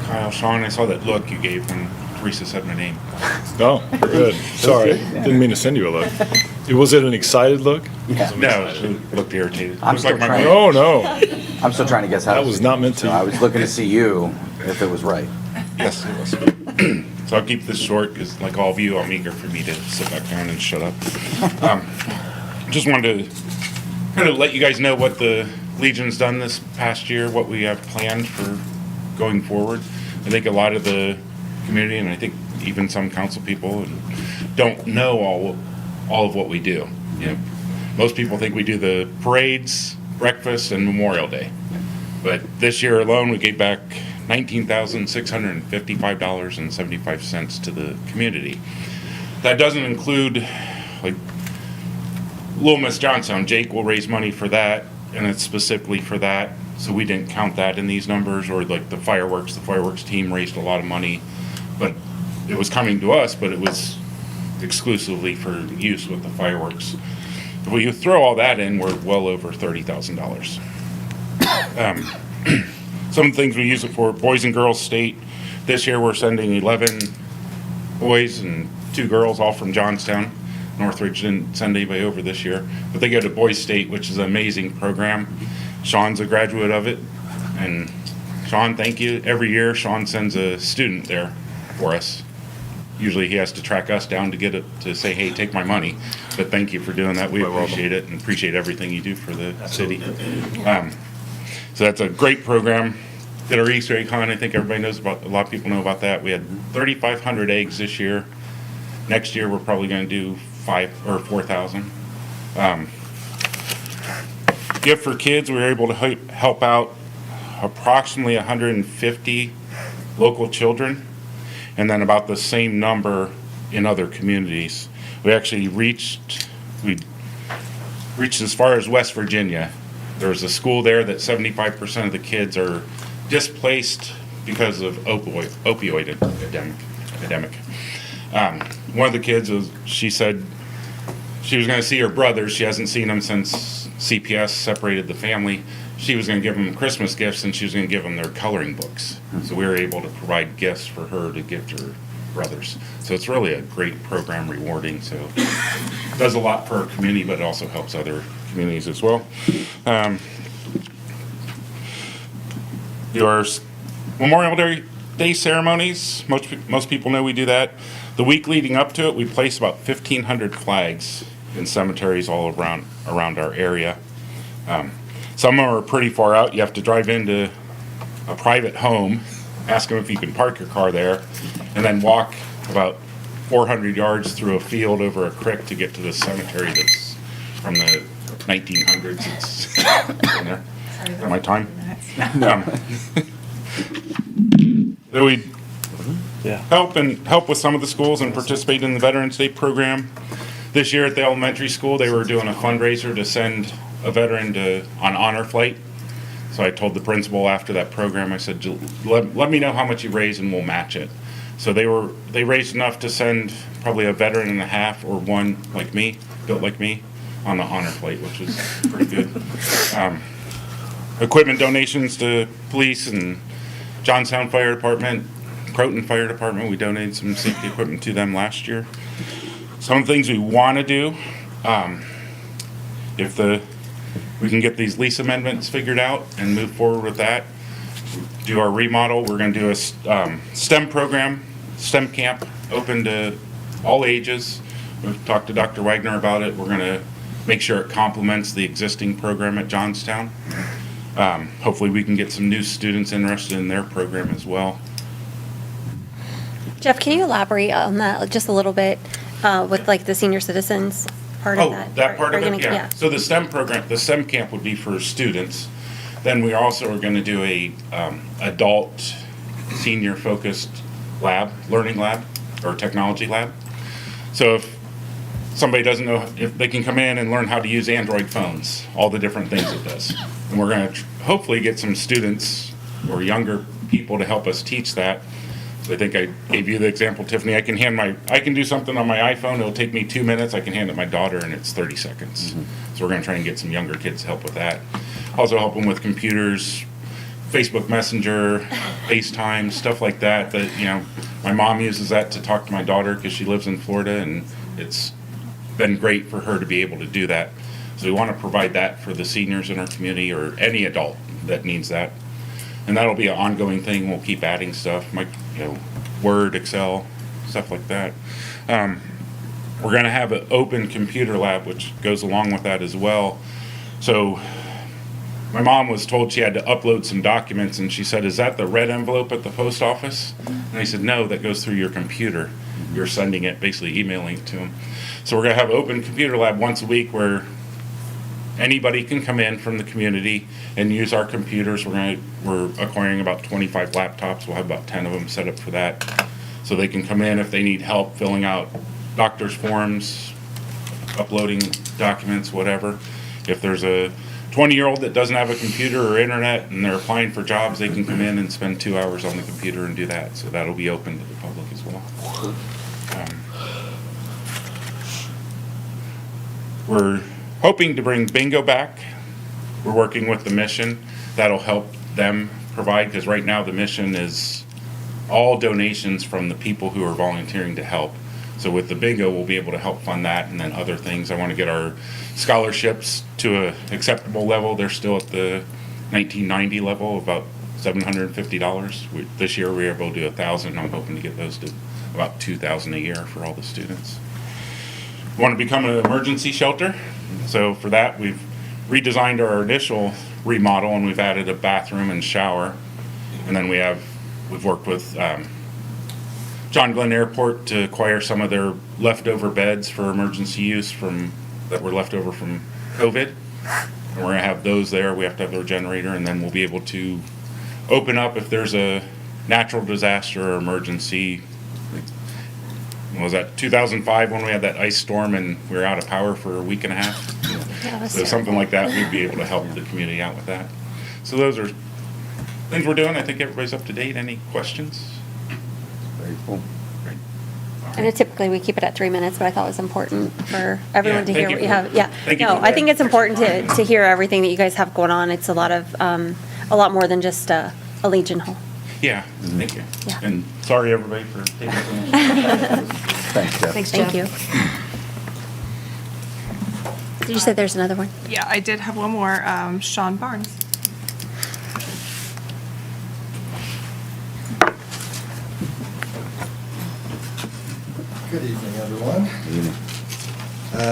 [SPEAKER 11] Kyle, Sean, I saw that look you gave when Teresa said my name.
[SPEAKER 5] Oh, good. Sorry, didn't mean to send you a look. Was it an excited look?
[SPEAKER 11] No, she looked irritated.
[SPEAKER 7] I'm
[SPEAKER 11] Looks like
[SPEAKER 7] still
[SPEAKER 11] my
[SPEAKER 7] trying.
[SPEAKER 11] mom.
[SPEAKER 5] Oh, no.
[SPEAKER 7] I'm still trying to guess how.
[SPEAKER 5] That was not meant to-
[SPEAKER 7] So I was looking to see you if it was right.
[SPEAKER 11] Yes, it was. So I'll keep this short because, like all of you, I'm eager for me to sit back down and shut up. Just wanted to kind of let you guys know what the Legion's done this past year, what we have planned for going forward. I think a lot of the community, and I think even some council people, don't know all of what we do. You know, most people think we do the parades, breakfast, and Memorial Day. But this year alone, we gave back $19,655.75 to the community. That doesn't include, like, Little Miss Johnstown. Jake will raise money for that, and it's specifically for that. So we didn't count that in these numbers, or like the fireworks. The fireworks team raised a lot of money, but it was coming to us, but it was exclusively for use with the fireworks. If we throw all that in, we're well over $30,000. Some things we use it for: Boys and Girls State. This year we're sending 11 boys and 2 girls, all from Johnstown. Northridge didn't send anybody over this year, but they go to Boys State, which is an amazing program. Sean's a graduate of it, and Sean, thank you. Every year Sean sends a student there for us. Usually he has to track us down to get it, to say, hey, take my money. But thank you for doing that. We appreciate it and appreciate everything you do for the city. So that's a great program. Did our Easter egg hunt. I think everybody knows about, a lot of people know about that. We had 3,500 eggs this year. Next year we're probably going to do 5,000 or 4,000. Gift for Kids, we were able to help out approximately 150 local children, and then about the same number in other communities. We actually reached as far as West Virginia. There's a school there that 75% of the kids are displaced because of opioid epidemic. One of the kids, she said she was going to see her brothers. She hasn't seen them since CPS separated the family. She was going to give them Christmas gifts, and she was going to give them their coloring books. So we were able to provide gifts for her to give to her brothers. So it's really a great program, rewarding. So it does a lot for our community, but it also helps other communities as well. Your Memorial Day ceremonies, most people know we do that. The week leading up to it, we place about 1,500 flags in cemeteries all around our area. Some of them are pretty far out. You have to drive into a private home, ask them if you can park your car there, and then walk about 400 yards through a field over a creek to get to the cemetery that's from the 1900s. It's in there. My time. Then we help with some of the schools and participate in the Veterans Day program. This year at the elementary school, they were doing a fundraiser to send a veteran on honor flight. So I told the principal after that program, I said, let me know how much you raise and we'll match it. So they raised enough to send probably a veteran and a half or one like me, built like me, on the honor flight, which was pretty good. Equipment donations to police and Johnstown Fire Department, Croton Fire Department, we donated some safety equipment to them last year. Some things we want to do, if we can get these lease amendments figured out and move forward with that, do our remodel, we're going to do a STEM program, STEM camp, open to all ages. We've talked to Dr. Wagner about it. We're going to make sure it complements the existing program at Johnstown. Hopefully we can get some new students interested in their program as well.
[SPEAKER 1] Jeff, can you elaborate on that just a little bit with like the senior citizens part of that?
[SPEAKER 11] That part
[SPEAKER 1] Are
[SPEAKER 11] of
[SPEAKER 1] you
[SPEAKER 11] it,
[SPEAKER 1] gonna-
[SPEAKER 11] yeah. So the STEM program, the STEM camp would be for students. Then we also are going to do a adult senior focused lab, learning lab or technology lab. So if somebody doesn't know, if they can come in and learn how to use Android phones, all the different things it does. And we're going to hopefully get some students or younger people to help us teach that. So I think I gave you the example, Tiffany. I can do something on my iPhone. It'll take me 2 minutes. I can hand it to my daughter and it's 30 seconds. So we're going to try and get some younger kids to help with that. Also help them with computers, Facebook Messenger, FaceTime, stuff like that. My mom uses that to talk to my daughter because she lives in Florida, and it's been great for her to be able to do that. So we want to provide that for the seniors in our community or any adult that needs that. And that'll be an ongoing thing. We'll keep adding stuff, Word, Excel, stuff like that. We're going to have an open computer lab, which goes along with that as well. So my mom was told she had to upload some documents, and she said, "Is that the red envelope at the post office?" And I said, "No, that goes through your computer. You're sending it, basically emailing it to them." So we're going to have an open computer lab once a week where anybody can come in from the community and use our computers. We're acquiring about 25 laptops. We'll have about 10 of them set up for that. So they can come in if they need help filling out doctor's forms, uploading documents, whatever. If there's a 20-year-old that doesn't have a computer or internet and they're applying for jobs, they can come in and spend 2 hours on the computer and do that. So that'll be open to the public as well. We're hoping to bring bingo back. We're working with the mission. That'll help them provide, because right now the mission is all donations from the people who are volunteering to help. So with the bingo, we'll be able to help fund that and then other things. I want to get our scholarships to an acceptable level. They're still at the 1990 level, about $750. This year we were able to do 1,000. I'm hoping to get those to about 2,000 a year for all the students. We want to become an emergency shelter. So for that, we've redesigned our initial remodel, and we've added a bathroom and shower. And then we've worked with John Glenn Airport to acquire some of their leftover beds for emergency use that were left over from COVID. And we're going to have those there. We have to have their generator, and then we'll be able to open up if there's a natural disaster or emergency. What was that, 2005 when we had that ice storm and we were out of power for a week and a half?
[SPEAKER 1] Yeah,
[SPEAKER 11] So something like that, we'd be able to help the community out with that. So those are things we're doing. I think everybody's up to date. Any questions?
[SPEAKER 7] Very cool.
[SPEAKER 11] Great.
[SPEAKER 1] I know typically we keep it at 3 minutes, but I thought it was important for everyone to
[SPEAKER 11] Yeah,
[SPEAKER 1] hear
[SPEAKER 11] thank
[SPEAKER 1] what
[SPEAKER 11] you
[SPEAKER 1] you
[SPEAKER 11] for-
[SPEAKER 1] have. Yeah,
[SPEAKER 11] thank you
[SPEAKER 1] no,
[SPEAKER 11] for
[SPEAKER 1] I think
[SPEAKER 11] that.
[SPEAKER 1] it's important to hear everything that you guys have going on. It's a lot more than just a Legion Hall.
[SPEAKER 11] Yeah, thank you.
[SPEAKER 1] Yeah.
[SPEAKER 11] And sorry, everybody, for taking so much.
[SPEAKER 7] Thanks, Jeff.
[SPEAKER 6] Thanks,
[SPEAKER 1] Thank
[SPEAKER 6] Jeff.
[SPEAKER 1] you. Did you say there's another one?
[SPEAKER 2] Yeah, I did have one more, Sean Barnes.
[SPEAKER 12] Good evening, everyone.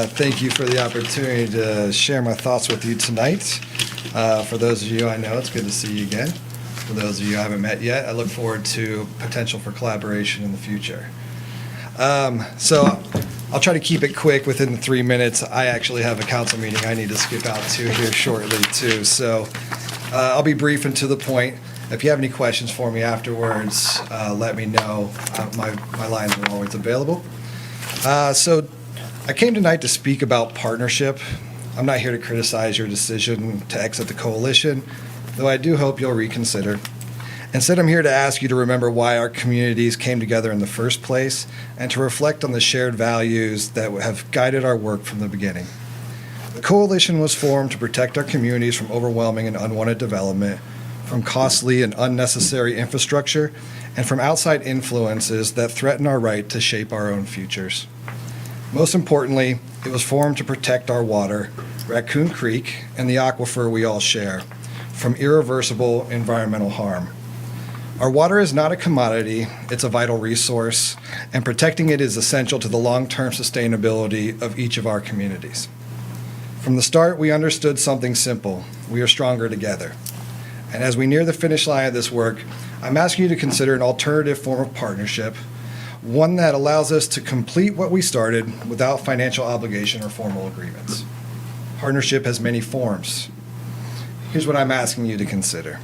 [SPEAKER 12] Thank you for the opportunity to share my thoughts with you tonight. For those of you I know, it's good to see you again. For those of you I haven't met yet, I look forward to potential for collaboration in the future. So I'll try to keep it quick within the 3 minutes. I actually have a council meeting I need to skip out to here shortly too. So I'll be brief and to the point. If you have any questions for me afterwards, let me know. My lines are always available. So I came tonight to speak about partnership. I'm not here to criticize your decision to exit the coalition, though I do hope you'll reconsider. Instead, I'm here to ask you to remember why our communities came together in the first place and to reflect on the shared values that have guided our work from the beginning. The coalition was formed to protect our communities from overwhelming and unwanted development, from costly and unnecessary infrastructure, and from outside influences that threaten our right to shape our own futures. Most importantly, it was formed to protect our water, Raccoon Creek, and the aquifer we all share, from irreversible environmental harm. Our water is not a commodity, it's a vital resource, and protecting it is essential to the long-term sustainability of each of our communities. From the start, we understood something simple: we are stronger together. And as we near the finish line of this work, I'm asking you to consider an alternative form of partnership, one that allows us to complete what we started without financial obligation or formal agreements. Partnership has many forms. Here's what I'm asking you to consider.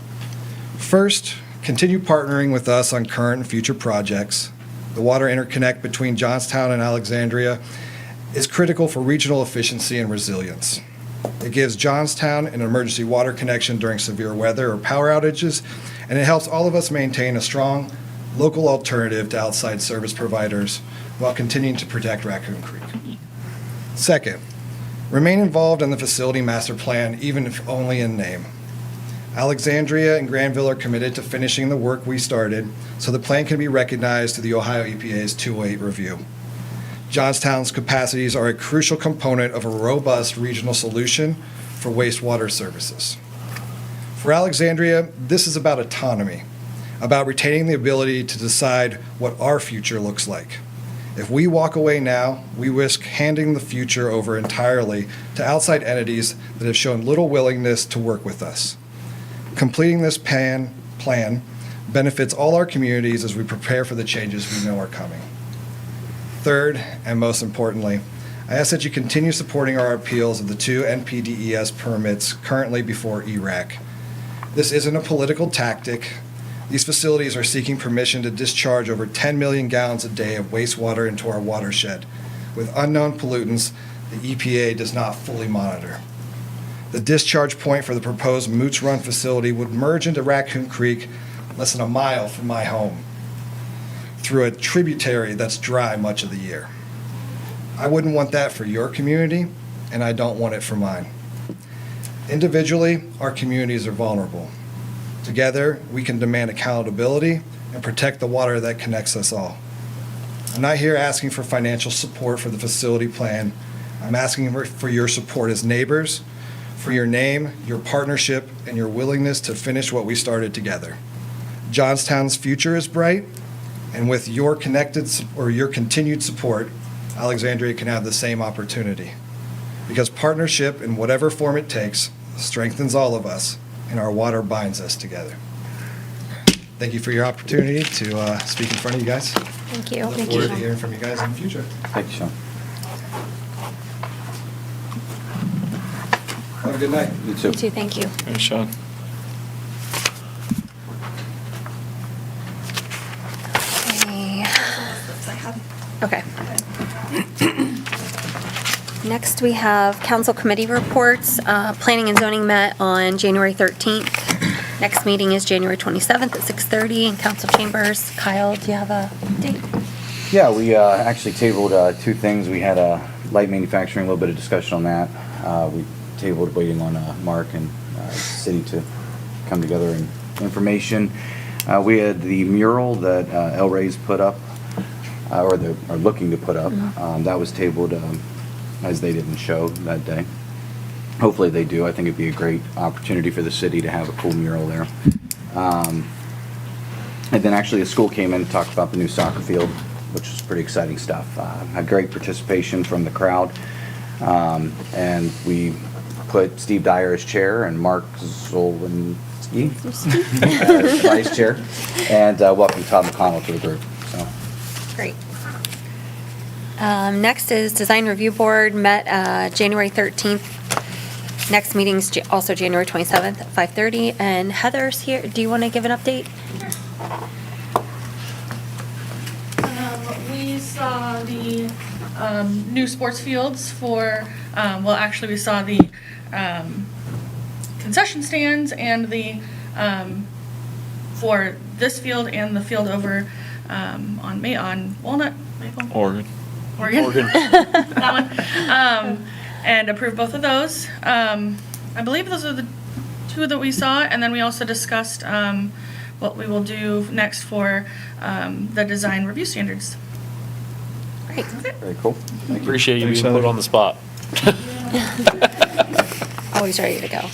[SPEAKER 12] First, continue partnering with us on current and future projects. The water interconnect between Johnstown and Alexandria is critical for regional efficiency and resilience. It gives Johnstown an emergency water connection during severe weather or power outages, and it helps all of us maintain a strong local alternative to outside service providers while continuing to protect Raccoon Creek. Second, remain involved in the facility master plan, even if only in name. Alexandria and Granville are committed to finishing the work we started, so the plan can be recognized through the Ohio EPA's 208 review. Johnstown's capacities are a crucial component of a robust regional solution for wastewater services. For Alexandria, this is about autonomy, about retaining the ability to decide what our future looks like. If we walk away now, we risk handing the future over entirely to outside entities that have shown little willingness to work with us. Completing this plan benefits all our communities as we prepare for the changes we know are coming. Third, and most importantly, I ask that you continue supporting our appeals of the 2 NPDES permits currently before ERAC. This isn't a political tactic. These facilities are seeking permission to discharge over 10 million gallons a day of wastewater into our watershed, with unknown pollutants the EPA does not fully monitor. The discharge point for the proposed Moots Run facility would merge into Raccoon Creek less than a mile from my home, through a tributary that's dry much of the year. I wouldn't want that for your community, and I don't want it for mine. Individually, our communities are vulnerable. Together, we can demand accountability and protect the water that connects us all. I'm not here asking for financial support for the facility plan. I'm asking for your support as neighbors, for your name, your partnership, and your willingness to finish what we started together. Johnstown's future is bright, and with your continued support, Alexandria can have the same opportunity. Because partnership, in whatever form it takes, strengthens all of us, and our water binds us together. Thank you for your opportunity to speak in front of you guys.
[SPEAKER 6] Thank you.
[SPEAKER 12] I look forward to hearing from you guys in the future.
[SPEAKER 7] Thank you, Sean.
[SPEAKER 12] Have a good night.
[SPEAKER 7] You too.
[SPEAKER 6] You too, thank you.
[SPEAKER 3] Thanks, Sean.
[SPEAKER 6] Okay. Next, we have council committee reports. Planning and zoning met on January 13th. Next meeting is January 27th at 6:30 in council chambers. Kyle, do you have a date?
[SPEAKER 7] Yeah, we actually tabled 2 things. We had light manufacturing, a little bit of discussion on that. We tabled waiting on Mark and city to come together and information. We had the mural that El Rey's put up, or are looking to put up. That was tabled as they didn't show that day. Hopefully they do. I think it'd be a great opportunity for the city to have a cool mural there. And then actually the school came in and talked about the new soccer field, which was pretty exciting stuff. Had great participation from the crowd. And we put Steve Dyer as chair and Mark Zolwinski as vice chair. And welcome Todd McConnell to the group. So.
[SPEAKER 6] Great. Next is Design Review Board, met January 13th. Next meeting's also January 27th at 5:30. And Heather's here. Do you want to give an update?
[SPEAKER 13] We saw the new sports fields for, well, actually, we saw the concession stands and the, for this field and the field over on Walnut, Maple?
[SPEAKER 3] Oregon.
[SPEAKER 13] Oregon. That one. And approved both of those. I believe those are the two that we saw, and then we also discussed what we will do next for the design review standards.
[SPEAKER 6] Great.
[SPEAKER 7] Very cool. Thank you.
[SPEAKER 3] Appreciate you
[SPEAKER 12] Thanks,
[SPEAKER 3] being put
[SPEAKER 12] Heather.
[SPEAKER 3] on the spot.
[SPEAKER 6] Always ready to go.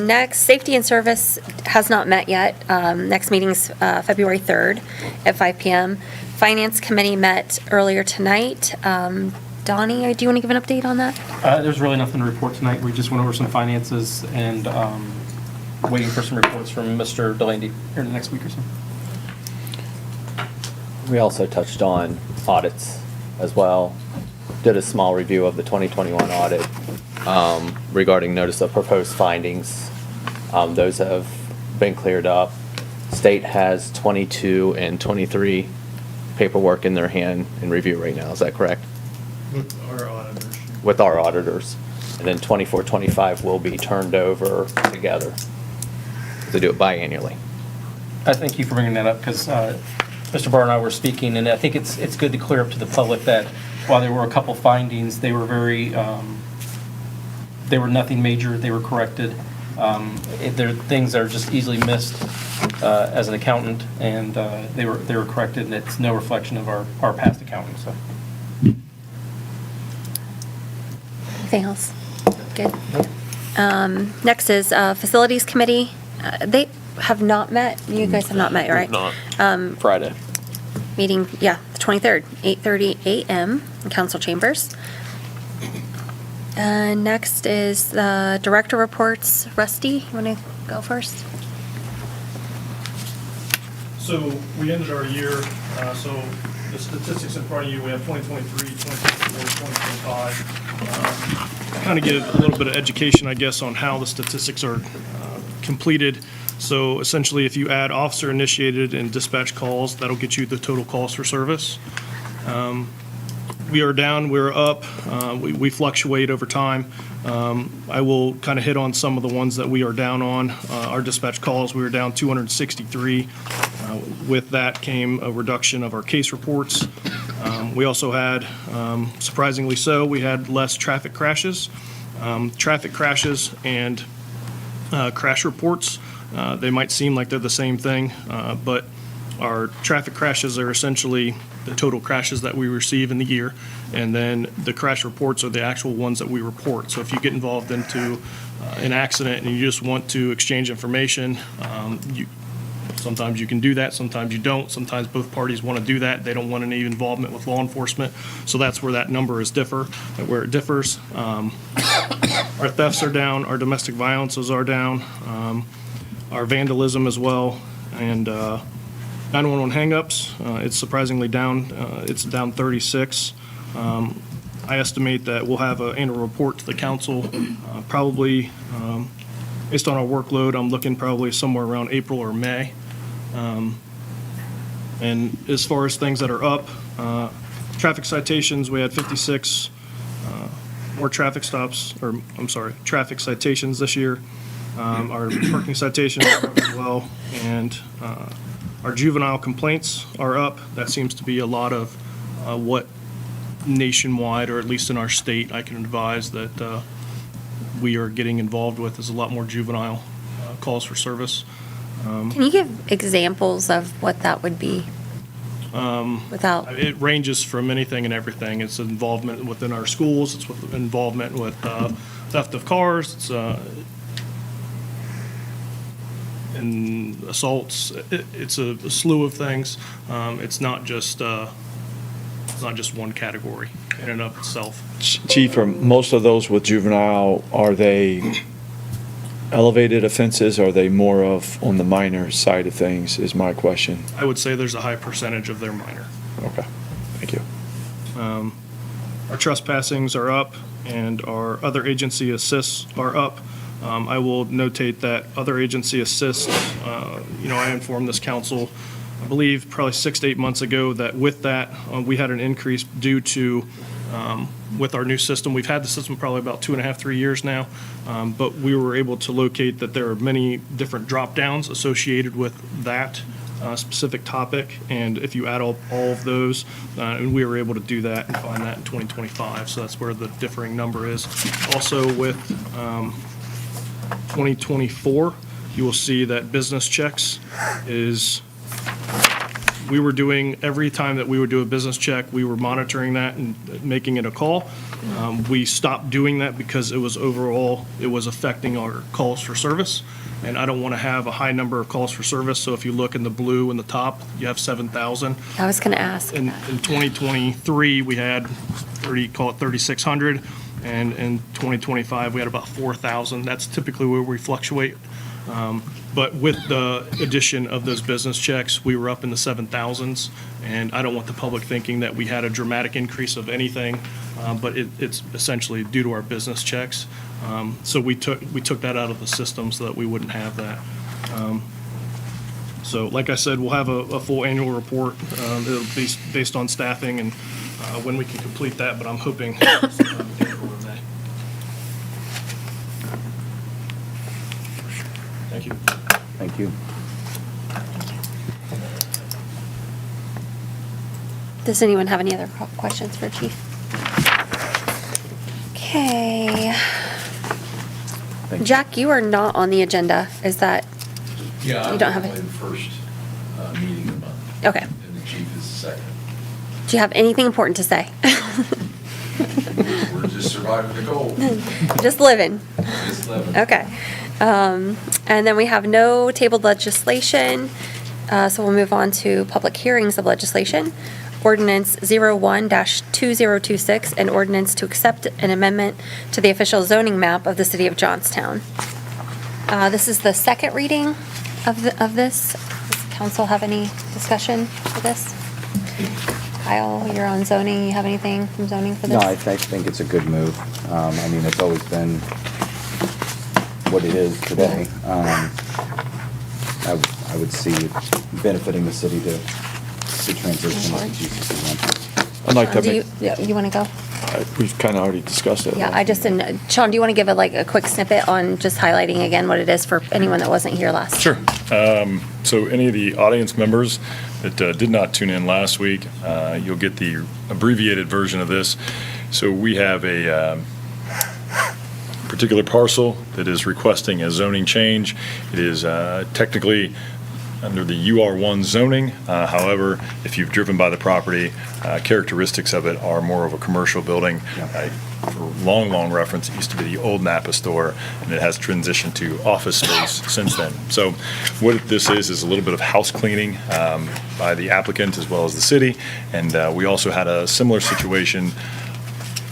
[SPEAKER 6] Next, Safety and Service has not met yet. Next meeting's February 3rd at 5 PM. Finance Committee met earlier tonight. Donnie, do you want to give an update on that?
[SPEAKER 10] There's really nothing to report tonight. We just went over some finances and waiting for some reports from Mr. Delaney here in the next week or so.
[SPEAKER 14] We also touched on audits as well. Did a small review of the 2021 audit regarding notice of proposed findings. Those have been cleared up. State has 22 and 23 paperwork in their hand in review right now. Is that correct?
[SPEAKER 8] With our auditors.
[SPEAKER 14] With our auditors. And then 24, 25 will be turned over together. They do it biannually.
[SPEAKER 10] I thank you for bringing that up because Mr. Barr and I were speaking, and I think it's good to clear up to the public that while there were a couple findings, they were very, they were nothing major, they were corrected. There are things that are just easily missed as an accountant, and they were corrected, and it's no reflection of our past accounting, so.
[SPEAKER 6] Anything else? Good. Next is Facilities Committee. They have not met. You guys have not met, right?
[SPEAKER 3] Not. Friday.
[SPEAKER 6] Meeting, yeah, the 23rd, 8:30 a.m. in council chambers. Next is the director reports. Rusty, you want to go first?
[SPEAKER 8] So we ended our year, so the statistics in front of you, we have 2023, 2024, 2025. Kind of give a little bit of education, I guess, on how the statistics are completed. So essentially, if you add officer initiated and dispatch calls, that'll get you the total calls for service. We are down, we're up, we fluctuate over time. I will kind of hit on some of the ones that we are down on. Our dispatch calls, we were down 263. With that came a reduction of our case reports. We also had, surprisingly so, we had less traffic crashes. Traffic crashes and crash reports, they might seem like they're the same thing, but our traffic crashes are essentially the total crashes that we receive in the year, and then the crash reports are the actual ones that we report. So if you get involved into an accident and you just want to exchange information, sometimes you can do that, sometimes you don't. Sometimes both parties want to do that. They don't want any involvement with law enforcement. So that's where that number is where it differs. Our thefts are down, our domestic violences are down, our vandalism as well, and 911 hangups, it's surprisingly down. It's down 36. I estimate that we'll have an annual report to the council probably, based on our workload, I'm looking probably somewhere around April or May. And as far as things that are up, traffic citations, we had 56 more traffic stops, or I'm sorry, traffic citations this year. Our parking citations are up as well, and our juvenile complaints are up. That seems to be a lot of what nationwide, or at least in our state, I can advise that we are getting involved with is a lot more juvenile calls for service.
[SPEAKER 6] Can you give examples of what that would be? Without,
[SPEAKER 8] It ranges from anything and everything. It's involvement within our schools, it's with involvement with theft of cars, it's and assaults. It's a slew of things. It's not just one category in and of itself.
[SPEAKER 4] Chief, are most of those with juvenile, are they elevated offenses? Or are they more of on the minor side of things is my question.
[SPEAKER 8] I would say there's a high percentage of their minor.
[SPEAKER 4] Okay, thank you.
[SPEAKER 8] Our trespassings are up, and our other agency assists are up. I will notate that other agency assists, I informed this council, I believe probably 6 to 8 months ago, that with that, we had an increase due to, with our new system. We've had the system probably about 2.5, 3 years now, but we were able to locate that there are many different drop-downs associated with that specific topic, and if you add all of those, and we were able to do that and find that in 2025, so that's where the differing number is. Also with 2024, you will see that business checks is, we were doing, every time that we would do a business check, we were monitoring that and making it a call. We stopped doing that because it was affecting our calls for service. And I don't want to have a high number of calls for service. So if you look in the blue in the top, you have 7,000.
[SPEAKER 6] I was going to ask.
[SPEAKER 8] In 2023, we had 3,600. And in 2025, we had about 4,000. That's typically where we fluctuate. But with the addition of those business checks, we were up in the 7,000s. And I don't want the public thinking that we had a dramatic increase of anything, but it's essentially due to our business checks. So we took that out of the system so that we wouldn't have that. So like I said, we'll have a full annual report. It'll be based on staffing and when we can complete that, but I'm hoping sometime in April or May. Thank you.
[SPEAKER 7] Thank you.
[SPEAKER 6] Does anyone have any other questions for Chief? Okay.
[SPEAKER 7] Thank you.
[SPEAKER 6] Jack, you are not on the agenda. Is that,
[SPEAKER 4] Yeah,
[SPEAKER 6] you don't have
[SPEAKER 4] I'm
[SPEAKER 6] it?
[SPEAKER 4] in the first meeting of the month.
[SPEAKER 6] Okay.
[SPEAKER 4] And the chief is the second.
[SPEAKER 6] Do you have anything important to say?
[SPEAKER 4] We're just surviving the cold.
[SPEAKER 6] Just living.
[SPEAKER 4] Just living.
[SPEAKER 6] Okay. And then we have no tabled legislation, so we'll move on to public hearings of legislation. Ordinance 01-2026, an ordinance to accept an amendment to the official zoning map of the city of Johnstown. This is the second reading of this. Does council have any discussion for this? Kyle, you're on zoning. You have anything from zoning for this?
[SPEAKER 7] No, I think it's a good move. I mean, it's always been what it is today. I would see it benefiting the city to transition to GCC1.
[SPEAKER 15] I'd like to
[SPEAKER 6] Do
[SPEAKER 15] make,
[SPEAKER 6] you want to go?
[SPEAKER 15] we've kind of already discussed it.
[SPEAKER 6] Yeah, I just didn't, Sean, do you want to give a quick snippet on just highlighting again what it is for anyone that wasn't here last?
[SPEAKER 5] Sure. So any of the audience members that did not tune in last week, you'll get the abbreviated version of this. So we have a particular parcel that is requesting a zoning change. It is technically under the UR1 zoning. However, if you've driven by the property, characteristics of it are more of a commercial building. For long reference, it used to be the old Napa store, and it has transitioned to office space since then. So what this is a little bit of house cleaning by the applicant as well as the city. And we also had a similar situation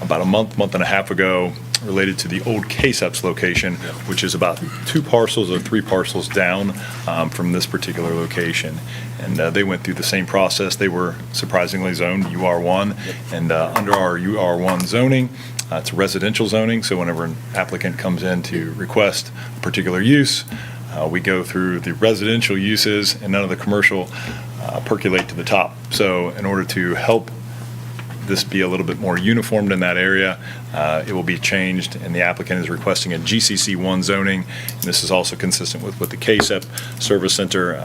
[SPEAKER 5] about a month and a half ago related to the old KSEP's location, which is about 2 parcels or 3 parcels down from this particular location. And they went through the same process. They were surprisingly zoned UR1. And under our UR1 zoning, it's residential zoning. So whenever an applicant comes in to request a particular use, we go through the residential uses and none of the commercial percolate to the top. So in order to help this be a little bit more uniformed in that area, it will be changed, and the applicant is requesting a GCC1 zoning. And this is also consistent with what the KSEP Service Center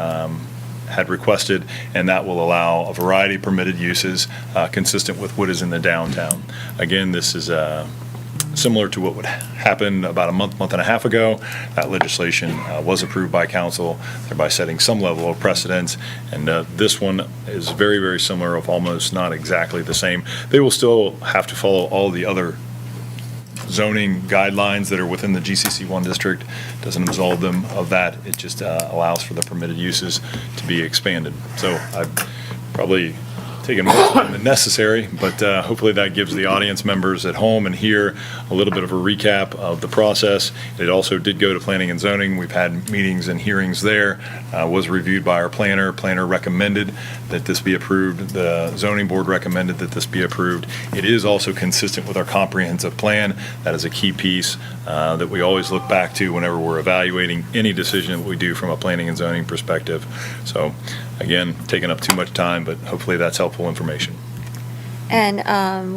[SPEAKER 5] had requested, and that will allow a variety of permitted uses consistent with what is in the downtown. Again, this is similar to what would happen about a month and a half ago. That legislation was approved by council, thereby setting some level of precedence. And this one is very similar, of almost not exactly the same. They will still have to follow all the other zoning guidelines that are within the GCC1 district. Doesn't absolve them of that. It just allows for the permitted uses to be expanded. So I probably taken more time than necessary, but hopefully that gives the audience members at home and here a little bit of a recap of the process. It also did go to Planning and Zoning. We've had meetings and hearings there. Was reviewed by our planner. Planner recommended that this be approved. The zoning board recommended that this be approved. It is also consistent with our comprehensive plan. That is a key piece that we always look back to whenever we're evaluating any decision that we do from a planning and zoning perspective. So again, taking up too much time, but hopefully that's helpful information.
[SPEAKER 6] And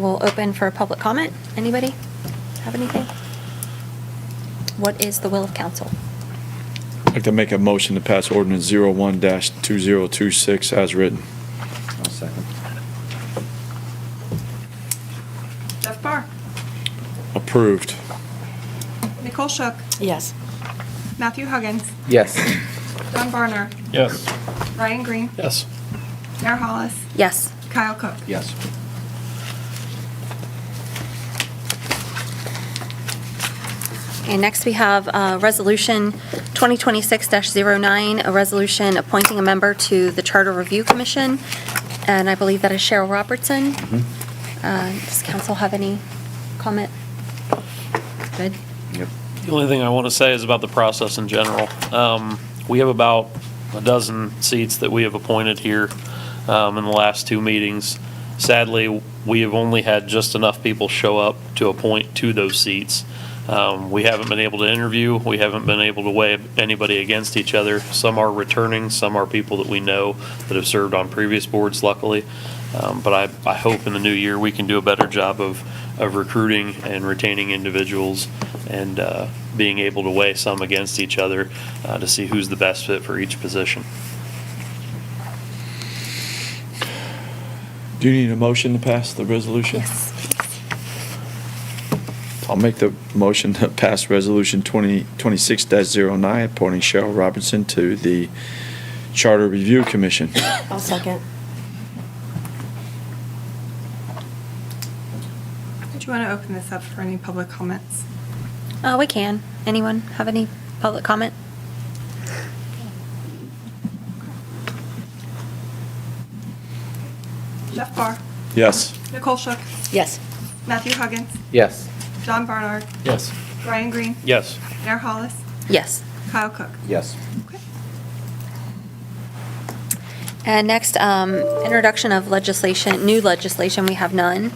[SPEAKER 6] we'll open for public comment. Anybody have anything? What is the will of council?
[SPEAKER 15] I'd like to make a motion to pass ordinance 01-2026 as written.
[SPEAKER 7] I'll second.
[SPEAKER 2] Jeff Barr.
[SPEAKER 15] Approved.
[SPEAKER 2] Nicole Shook.
[SPEAKER 13] Yes.
[SPEAKER 2] Matthew Huggins.
[SPEAKER 14] Yes.
[SPEAKER 2] John Barnard.
[SPEAKER 8] Yes.
[SPEAKER 2] Ryan Green.
[SPEAKER 8] Yes.
[SPEAKER 2] Mayor Hollis.
[SPEAKER 6] Yes.
[SPEAKER 2] Kyle Cook.
[SPEAKER 7] Yes.
[SPEAKER 6] And next we have Resolution 2026-09, a resolution appointing a member to the Charter Review Commission. And I believe that is Cheryl Robertson. Does council have any comment? Good.
[SPEAKER 7] Yep.
[SPEAKER 3] The only thing I want to say is about the process in general. We have about a dozen seats that we have appointed here in the last 2 meetings. Sadly, we have only had just enough people show up to appoint to those seats. We haven't been able to interview. We haven't been able to weigh anybody against each other. Some are returning. Some are people that we know that have served on previous boards, luckily. But I hope in the new year we can do a better job of recruiting and retaining individuals and being able to weigh some against each other to see who's the best fit for each position.
[SPEAKER 15] Do you need a motion to pass the resolution?
[SPEAKER 6] Yes.
[SPEAKER 15] I'll make the motion to pass resolution 2026-09, appointing Cheryl Robinson to the Charter Review Commission.
[SPEAKER 13] I'll second.
[SPEAKER 2] Did you want to open this up for any public comments?
[SPEAKER 6] We can. Anyone have any public comment?
[SPEAKER 2] Jeff Barr.
[SPEAKER 15] Yes.
[SPEAKER 2] Nicole Shook.
[SPEAKER 13] Yes.
[SPEAKER 2] Matthew Huggins.
[SPEAKER 14] Yes.
[SPEAKER 2] John Barnard.
[SPEAKER 8] Yes.
[SPEAKER 2] Ryan Green.
[SPEAKER 3] Yes.
[SPEAKER 2] Mayor Hollis.
[SPEAKER 6] Yes.
[SPEAKER 2] Kyle Cook.
[SPEAKER 7] Yes.
[SPEAKER 2] Okay.
[SPEAKER 6] And next, introduction of legislation, new legislation, we have none.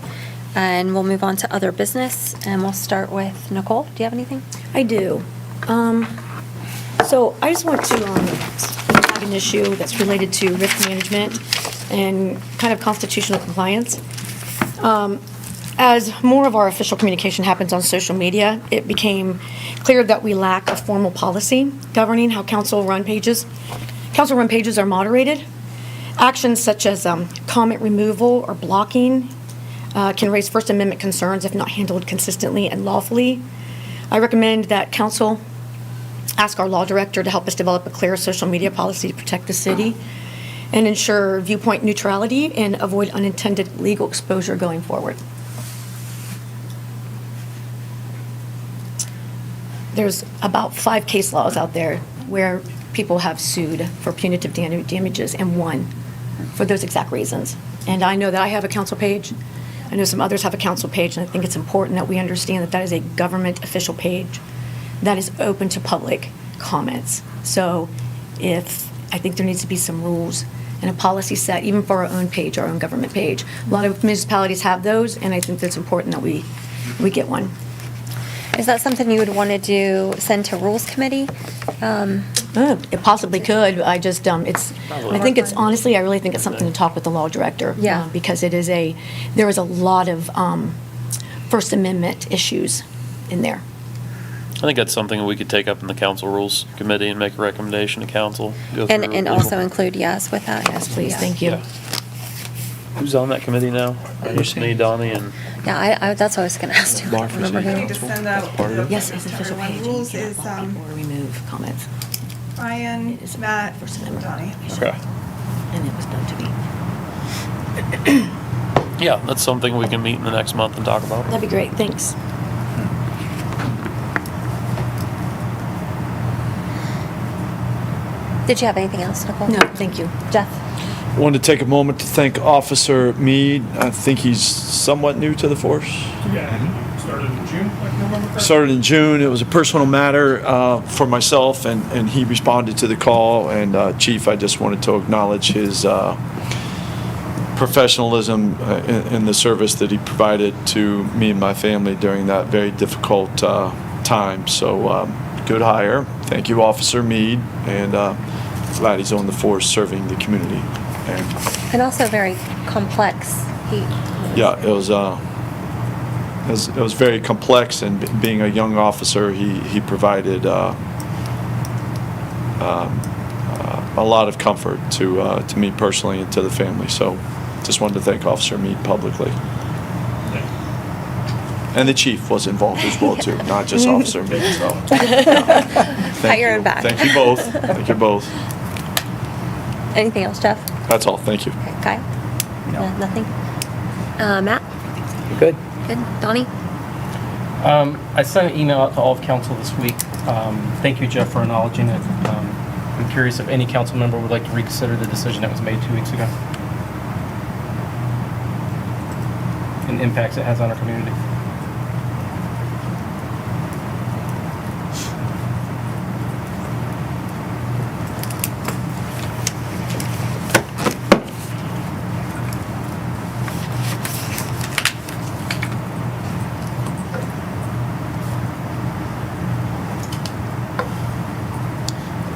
[SPEAKER 6] And we'll move on to other business, and we'll start with Nicole. Do you have anything?
[SPEAKER 16] I do. So I just want to have an issue that's related to risk management and kind of constitutional compliance. As more of our official communication happens on social media, it became clear that we lack a formal policy governing how council-run pages are moderated. Actions such as comment removal or blocking can raise First Amendment concerns if not handled consistently and lawfully. I recommend that council ask our law director to help us develop a clear social media policy to protect the city and ensure viewpoint neutrality and avoid unintended legal exposure going forward. There's about 5 case laws out there where people have sued for punitive damages and won for those exact reasons. And I know that I have a council page. I know some others have a council page, and I think it's important that we understand that that is a government official page that is open to public comments. So I think there needs to be some rules and a policy set, even for our own page, our own government page. A lot of municipalities have those, and I think that's important that we get one.
[SPEAKER 6] Is that something you would want to do, send to Rules Committee?
[SPEAKER 16] It possibly could. I just, I think it's, honestly, I really think it's something to talk with the law director.
[SPEAKER 6] Yeah.
[SPEAKER 16] Because there is a lot of First Amendment issues in there.
[SPEAKER 3] I think that's something we could take up in the council rules committee and make a recommendation to council. Go through
[SPEAKER 6] And also include yes with that?
[SPEAKER 16] Yes, please,
[SPEAKER 6] Yeah.
[SPEAKER 16] thank you.
[SPEAKER 3] Yeah. Who's on that committee now? Just me, Donnie, and
[SPEAKER 6] Yeah, that's what I was going to ask too. I don't remember
[SPEAKER 2] We need
[SPEAKER 6] who.
[SPEAKER 2] to send out.
[SPEAKER 16] Yes, it's official page.
[SPEAKER 2] Rules
[SPEAKER 16] You can't
[SPEAKER 2] is
[SPEAKER 16] block or remove comments.
[SPEAKER 2] Ryan,
[SPEAKER 16] It is
[SPEAKER 2] Matt,
[SPEAKER 16] First Amendment
[SPEAKER 2] Donnie.
[SPEAKER 16] violation.
[SPEAKER 3] Okay.
[SPEAKER 16] And it was done to me.
[SPEAKER 3] yeah, that's something we can meet in the next month and talk about.
[SPEAKER 16] That'd be great, thanks.
[SPEAKER 6] Did you have anything else, Nicole?
[SPEAKER 16] No, thank you.
[SPEAKER 6] Jeff?
[SPEAKER 15] wanted to take a moment to thank Officer Meade. I think he's somewhat new to the force.
[SPEAKER 8] Yeah, started in June, like November 1st.
[SPEAKER 15] Started in June. It was a personal matter for myself, and he responded to the call. And Chief, I just wanted to acknowledge his professionalism in the service that he provided to me and my family during that very difficult time. So good hire. Thank you, Officer Meade, and glad he's on the force serving the community.
[SPEAKER 6] And also very complex.
[SPEAKER 15] Yeah, it was very complex, and being a young officer, he provided a lot of comfort to me personally and to the family. So just wanted to thank Officer Meade publicly. And the chief was involved as well too, not just Officer Meade. So
[SPEAKER 6] Pat your own back.
[SPEAKER 15] Thank you both. Thank you both.
[SPEAKER 6] Anything else, Jeff?
[SPEAKER 15] That's all. Thank you.
[SPEAKER 6] Okay, Kyle? No. Nothing? Matt?
[SPEAKER 10] Good.
[SPEAKER 6] Good. Donnie?
[SPEAKER 10] I sent an email out to all of council this week. Thank you, Jeff, for acknowledging it. I'm curious if any council member would like to reconsider the decision that was made 2 weeks ago and the impacts it has on our community.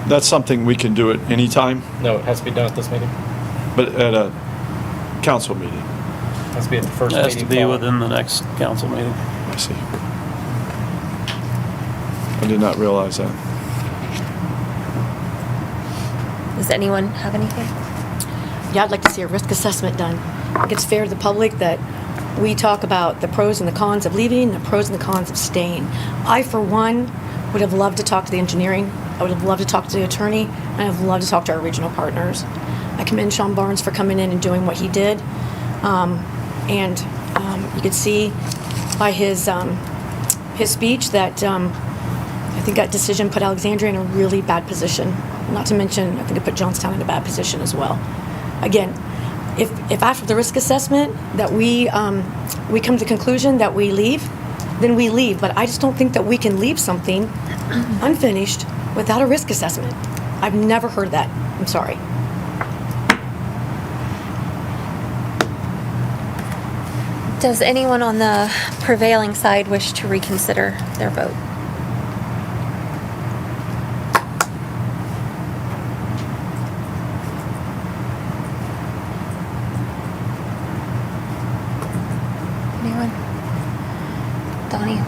[SPEAKER 15] That's something we can do at any time,
[SPEAKER 10] No, it has to be done at this meeting.
[SPEAKER 15] but at a council meeting.
[SPEAKER 10] It has to be at the first
[SPEAKER 3] It
[SPEAKER 10] meeting.
[SPEAKER 3] has to be
[SPEAKER 10] following.
[SPEAKER 3] within the next council meeting.
[SPEAKER 15] I see. I did not realize that.
[SPEAKER 6] Does anyone have anything?
[SPEAKER 16] Yeah, I'd like to see a risk assessment done. I think it's fair to the public that we talk about the pros and the cons of leaving, the pros and the cons of staying. I, for one, would have loved to talk to the engineering. I would have loved to talk to the attorney, and I would have loved to talk to our regional partners. I commend Sean Barnes for coming in and doing what he did. You could see by his speech that I think that decision put Alexandria in a really bad position. Not to mention, I think it put Johnstown in a bad position as well. Again, if after the risk assessment that we come to the conclusion that we leave, then we leave. But I just don't think that we can leave something unfinished without a risk assessment. I've never heard that. I'm sorry.
[SPEAKER 6] Does anyone on the prevailing side wish to reconsider their vote? Anyone? Donnie?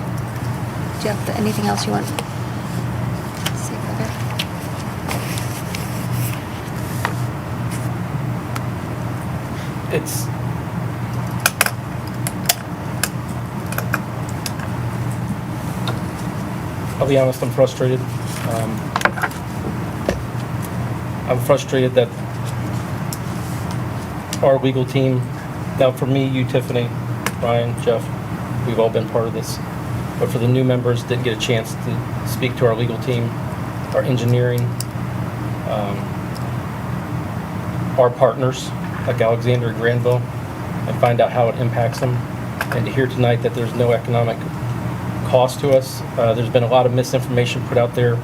[SPEAKER 6] Do you have anything else you want to say further?
[SPEAKER 10] It's I'll be honest, I'm frustrated. I'm frustrated that our legal team, now for me, you, Tiffany, Ryan, Jeff, we've all been part of this. But for the new members, didn't get a chance to speak to our legal team, our engineering, our partners, like Alexander and Granville, and find out how it impacts them. And to hear tonight that there's no economic cost to us. There's been a lot of misinformation put out there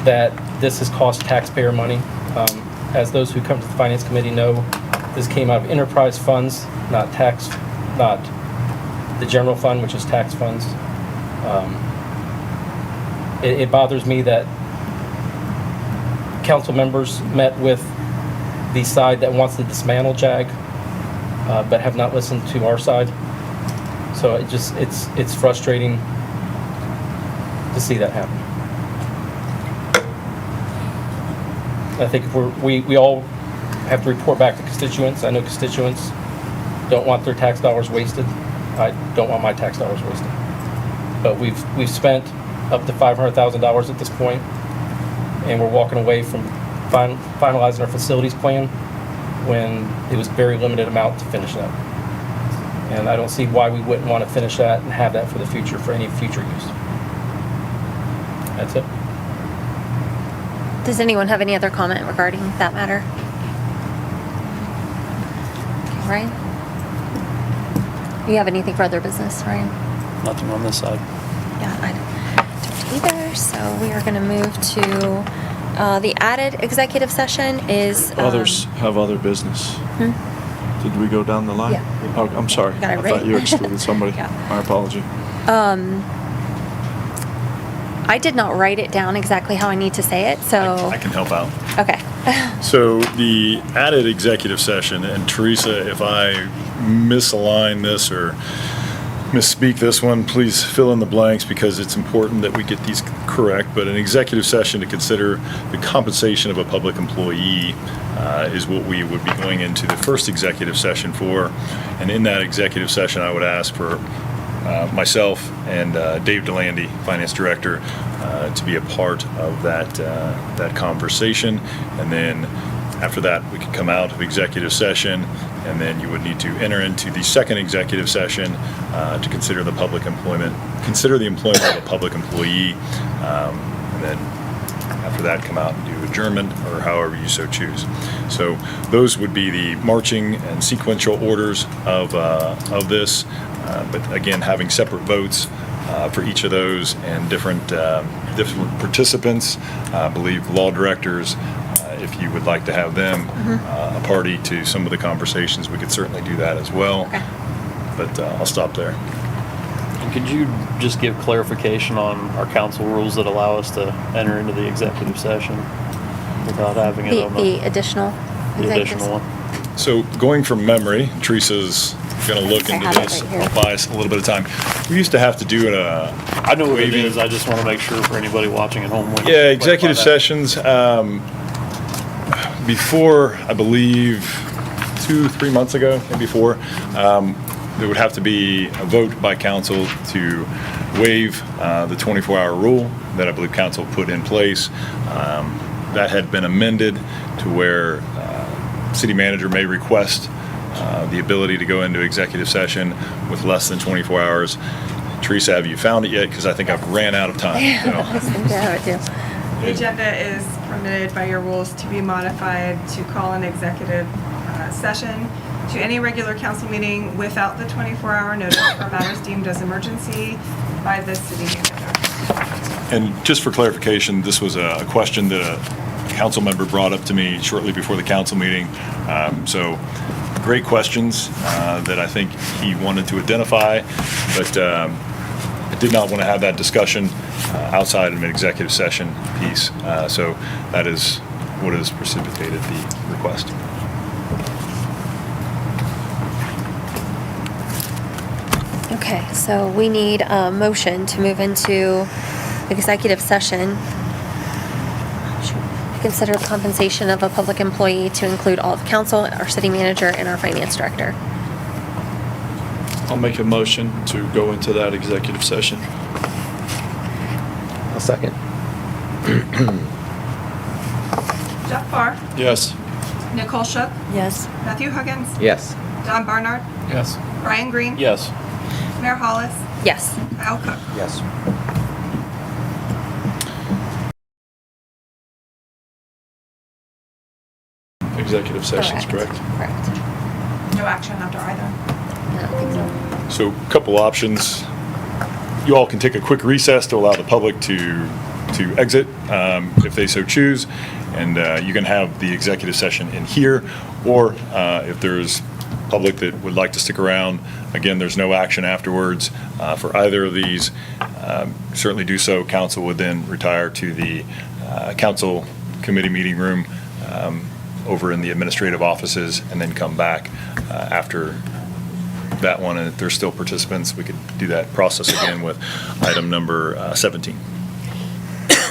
[SPEAKER 10] that this has cost taxpayer money. As those who come to the Finance Committee know, this came out of enterprise funds, not the general fund, which is tax funds. It bothers me that council members met with the side that wants to dismantle JAG, but have not listened to our side. So it's frustrating to see that happen. I think if we all have to report back to constituents. I know constituents don't want their tax dollars wasted. I don't want my tax dollars wasted. But we've spent up to $500,000 at this point, and we're walking away from finalizing our facilities plan when it was very limited amount to finish that. And I don't see why we wouldn't want to finish that and have that for the future, for any future use. That's it.
[SPEAKER 6] Does anyone have any other comment regarding that matter? Ryan? You have anything for other business, Ryan?
[SPEAKER 3] Nothing on this side.
[SPEAKER 6] Yeah, I don't either. So we are going to move to the added executive session is.
[SPEAKER 15] Others have other business. Did we go down the line?
[SPEAKER 6] Yeah.
[SPEAKER 15] Oh, I'm sorry.
[SPEAKER 6] Got it
[SPEAKER 15] I
[SPEAKER 6] right.
[SPEAKER 15] thought you excluded somebody.
[SPEAKER 6] Yeah.
[SPEAKER 15] My apology.
[SPEAKER 6] I did not write it down exactly how I need to say it, so.
[SPEAKER 5] I can help out.
[SPEAKER 6] Okay.
[SPEAKER 5] So the added executive session, and Teresa, if I misalign this or misspeak this one, please fill in the blanks because it's important that we get these correct. But an executive session to consider the compensation of a public employee is what we would be going into the first executive session for. And in that executive session, I would ask for myself and Dave Delandy, Finance Director, to be a part of that conversation. And then after that, we could come out of executive session, and then you would need to enter into the second executive session to consider the employment of a public employee. And then after that, come out and do adjournment or however you so choose. So those would be the marching and sequential orders of this. But again, having separate votes for each of those and different participants. I believe law directors, if you would like to have them a party to some of the conversations, we could certainly do that as well.
[SPEAKER 6] Okay.
[SPEAKER 5] But I'll stop there.
[SPEAKER 3] And could you just give clarification on our council rules that allow us to enter into the executive session without having it on
[SPEAKER 6] The additional
[SPEAKER 3] the
[SPEAKER 6] executive
[SPEAKER 3] additional one?
[SPEAKER 5] So going from memory, Teresa's going to look
[SPEAKER 6] I
[SPEAKER 5] into
[SPEAKER 6] have it
[SPEAKER 5] this.
[SPEAKER 6] right here.
[SPEAKER 5] I'll buy us a little bit of time. We used to have to do it.
[SPEAKER 3] I know what it is. I just want to make sure for anybody watching at home. we
[SPEAKER 5] Yeah,
[SPEAKER 3] clarify
[SPEAKER 5] executive
[SPEAKER 3] that.
[SPEAKER 5] sessions. Before, I believe, 2-3 months ago, maybe 4, there would have to be a vote by council to waive the 24-hour rule that I believe council put in place. That had been amended to where city manager may request the ability to go into executive session with less than 24 hours. Teresa, have you found it yet? Because I think I've ran out of time.
[SPEAKER 6] I was thinking I have it too.
[SPEAKER 2] The agenda is permitted by your rules to be modified to call an executive session to any regular council meeting without the 24-hour notice for matters deemed as emergency by the city manager.
[SPEAKER 5] And just for clarification, this was a question that a council member brought up to me shortly before the council meeting. So great questions that I think he wanted to identify, but I did not want to have that discussion outside of an executive session piece. So that is what has precipitated the request.
[SPEAKER 6] Okay, so we need a motion to move into executive session. Consider compensation of a public employee to include all of council, our city manager, and our finance director.
[SPEAKER 15] I'll make a motion to go into that executive session.
[SPEAKER 14] I'll second.
[SPEAKER 2] Jeff Farr,
[SPEAKER 15] Yes.
[SPEAKER 2] Nicole Shook,
[SPEAKER 6] Yes.
[SPEAKER 2] Matthew Huggins,
[SPEAKER 14] Yes.
[SPEAKER 2] Don Barnard,
[SPEAKER 3] Yes.
[SPEAKER 2] Brian Green,
[SPEAKER 3] Yes.
[SPEAKER 2] Mayor Hollis,
[SPEAKER 6] Yes.
[SPEAKER 2] Al Cook.
[SPEAKER 7] Yes.
[SPEAKER 15] Executive sessions, correct?
[SPEAKER 6] Correct.
[SPEAKER 2] No action after either.
[SPEAKER 6] I don't think so.
[SPEAKER 5] So a couple options. You all can take a quick recess to allow the public to exit if they so choose. And you can have the executive session in here. Or if there's public that would like to stick around, again, there's no action afterwards for either of these. Certainly do so. Council would then retire to the council committee meeting room over in the administrative offices and then come back after that one. And if there's still participants, we could do that process again with item number 17.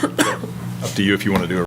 [SPEAKER 5] Up to you if you want to do it.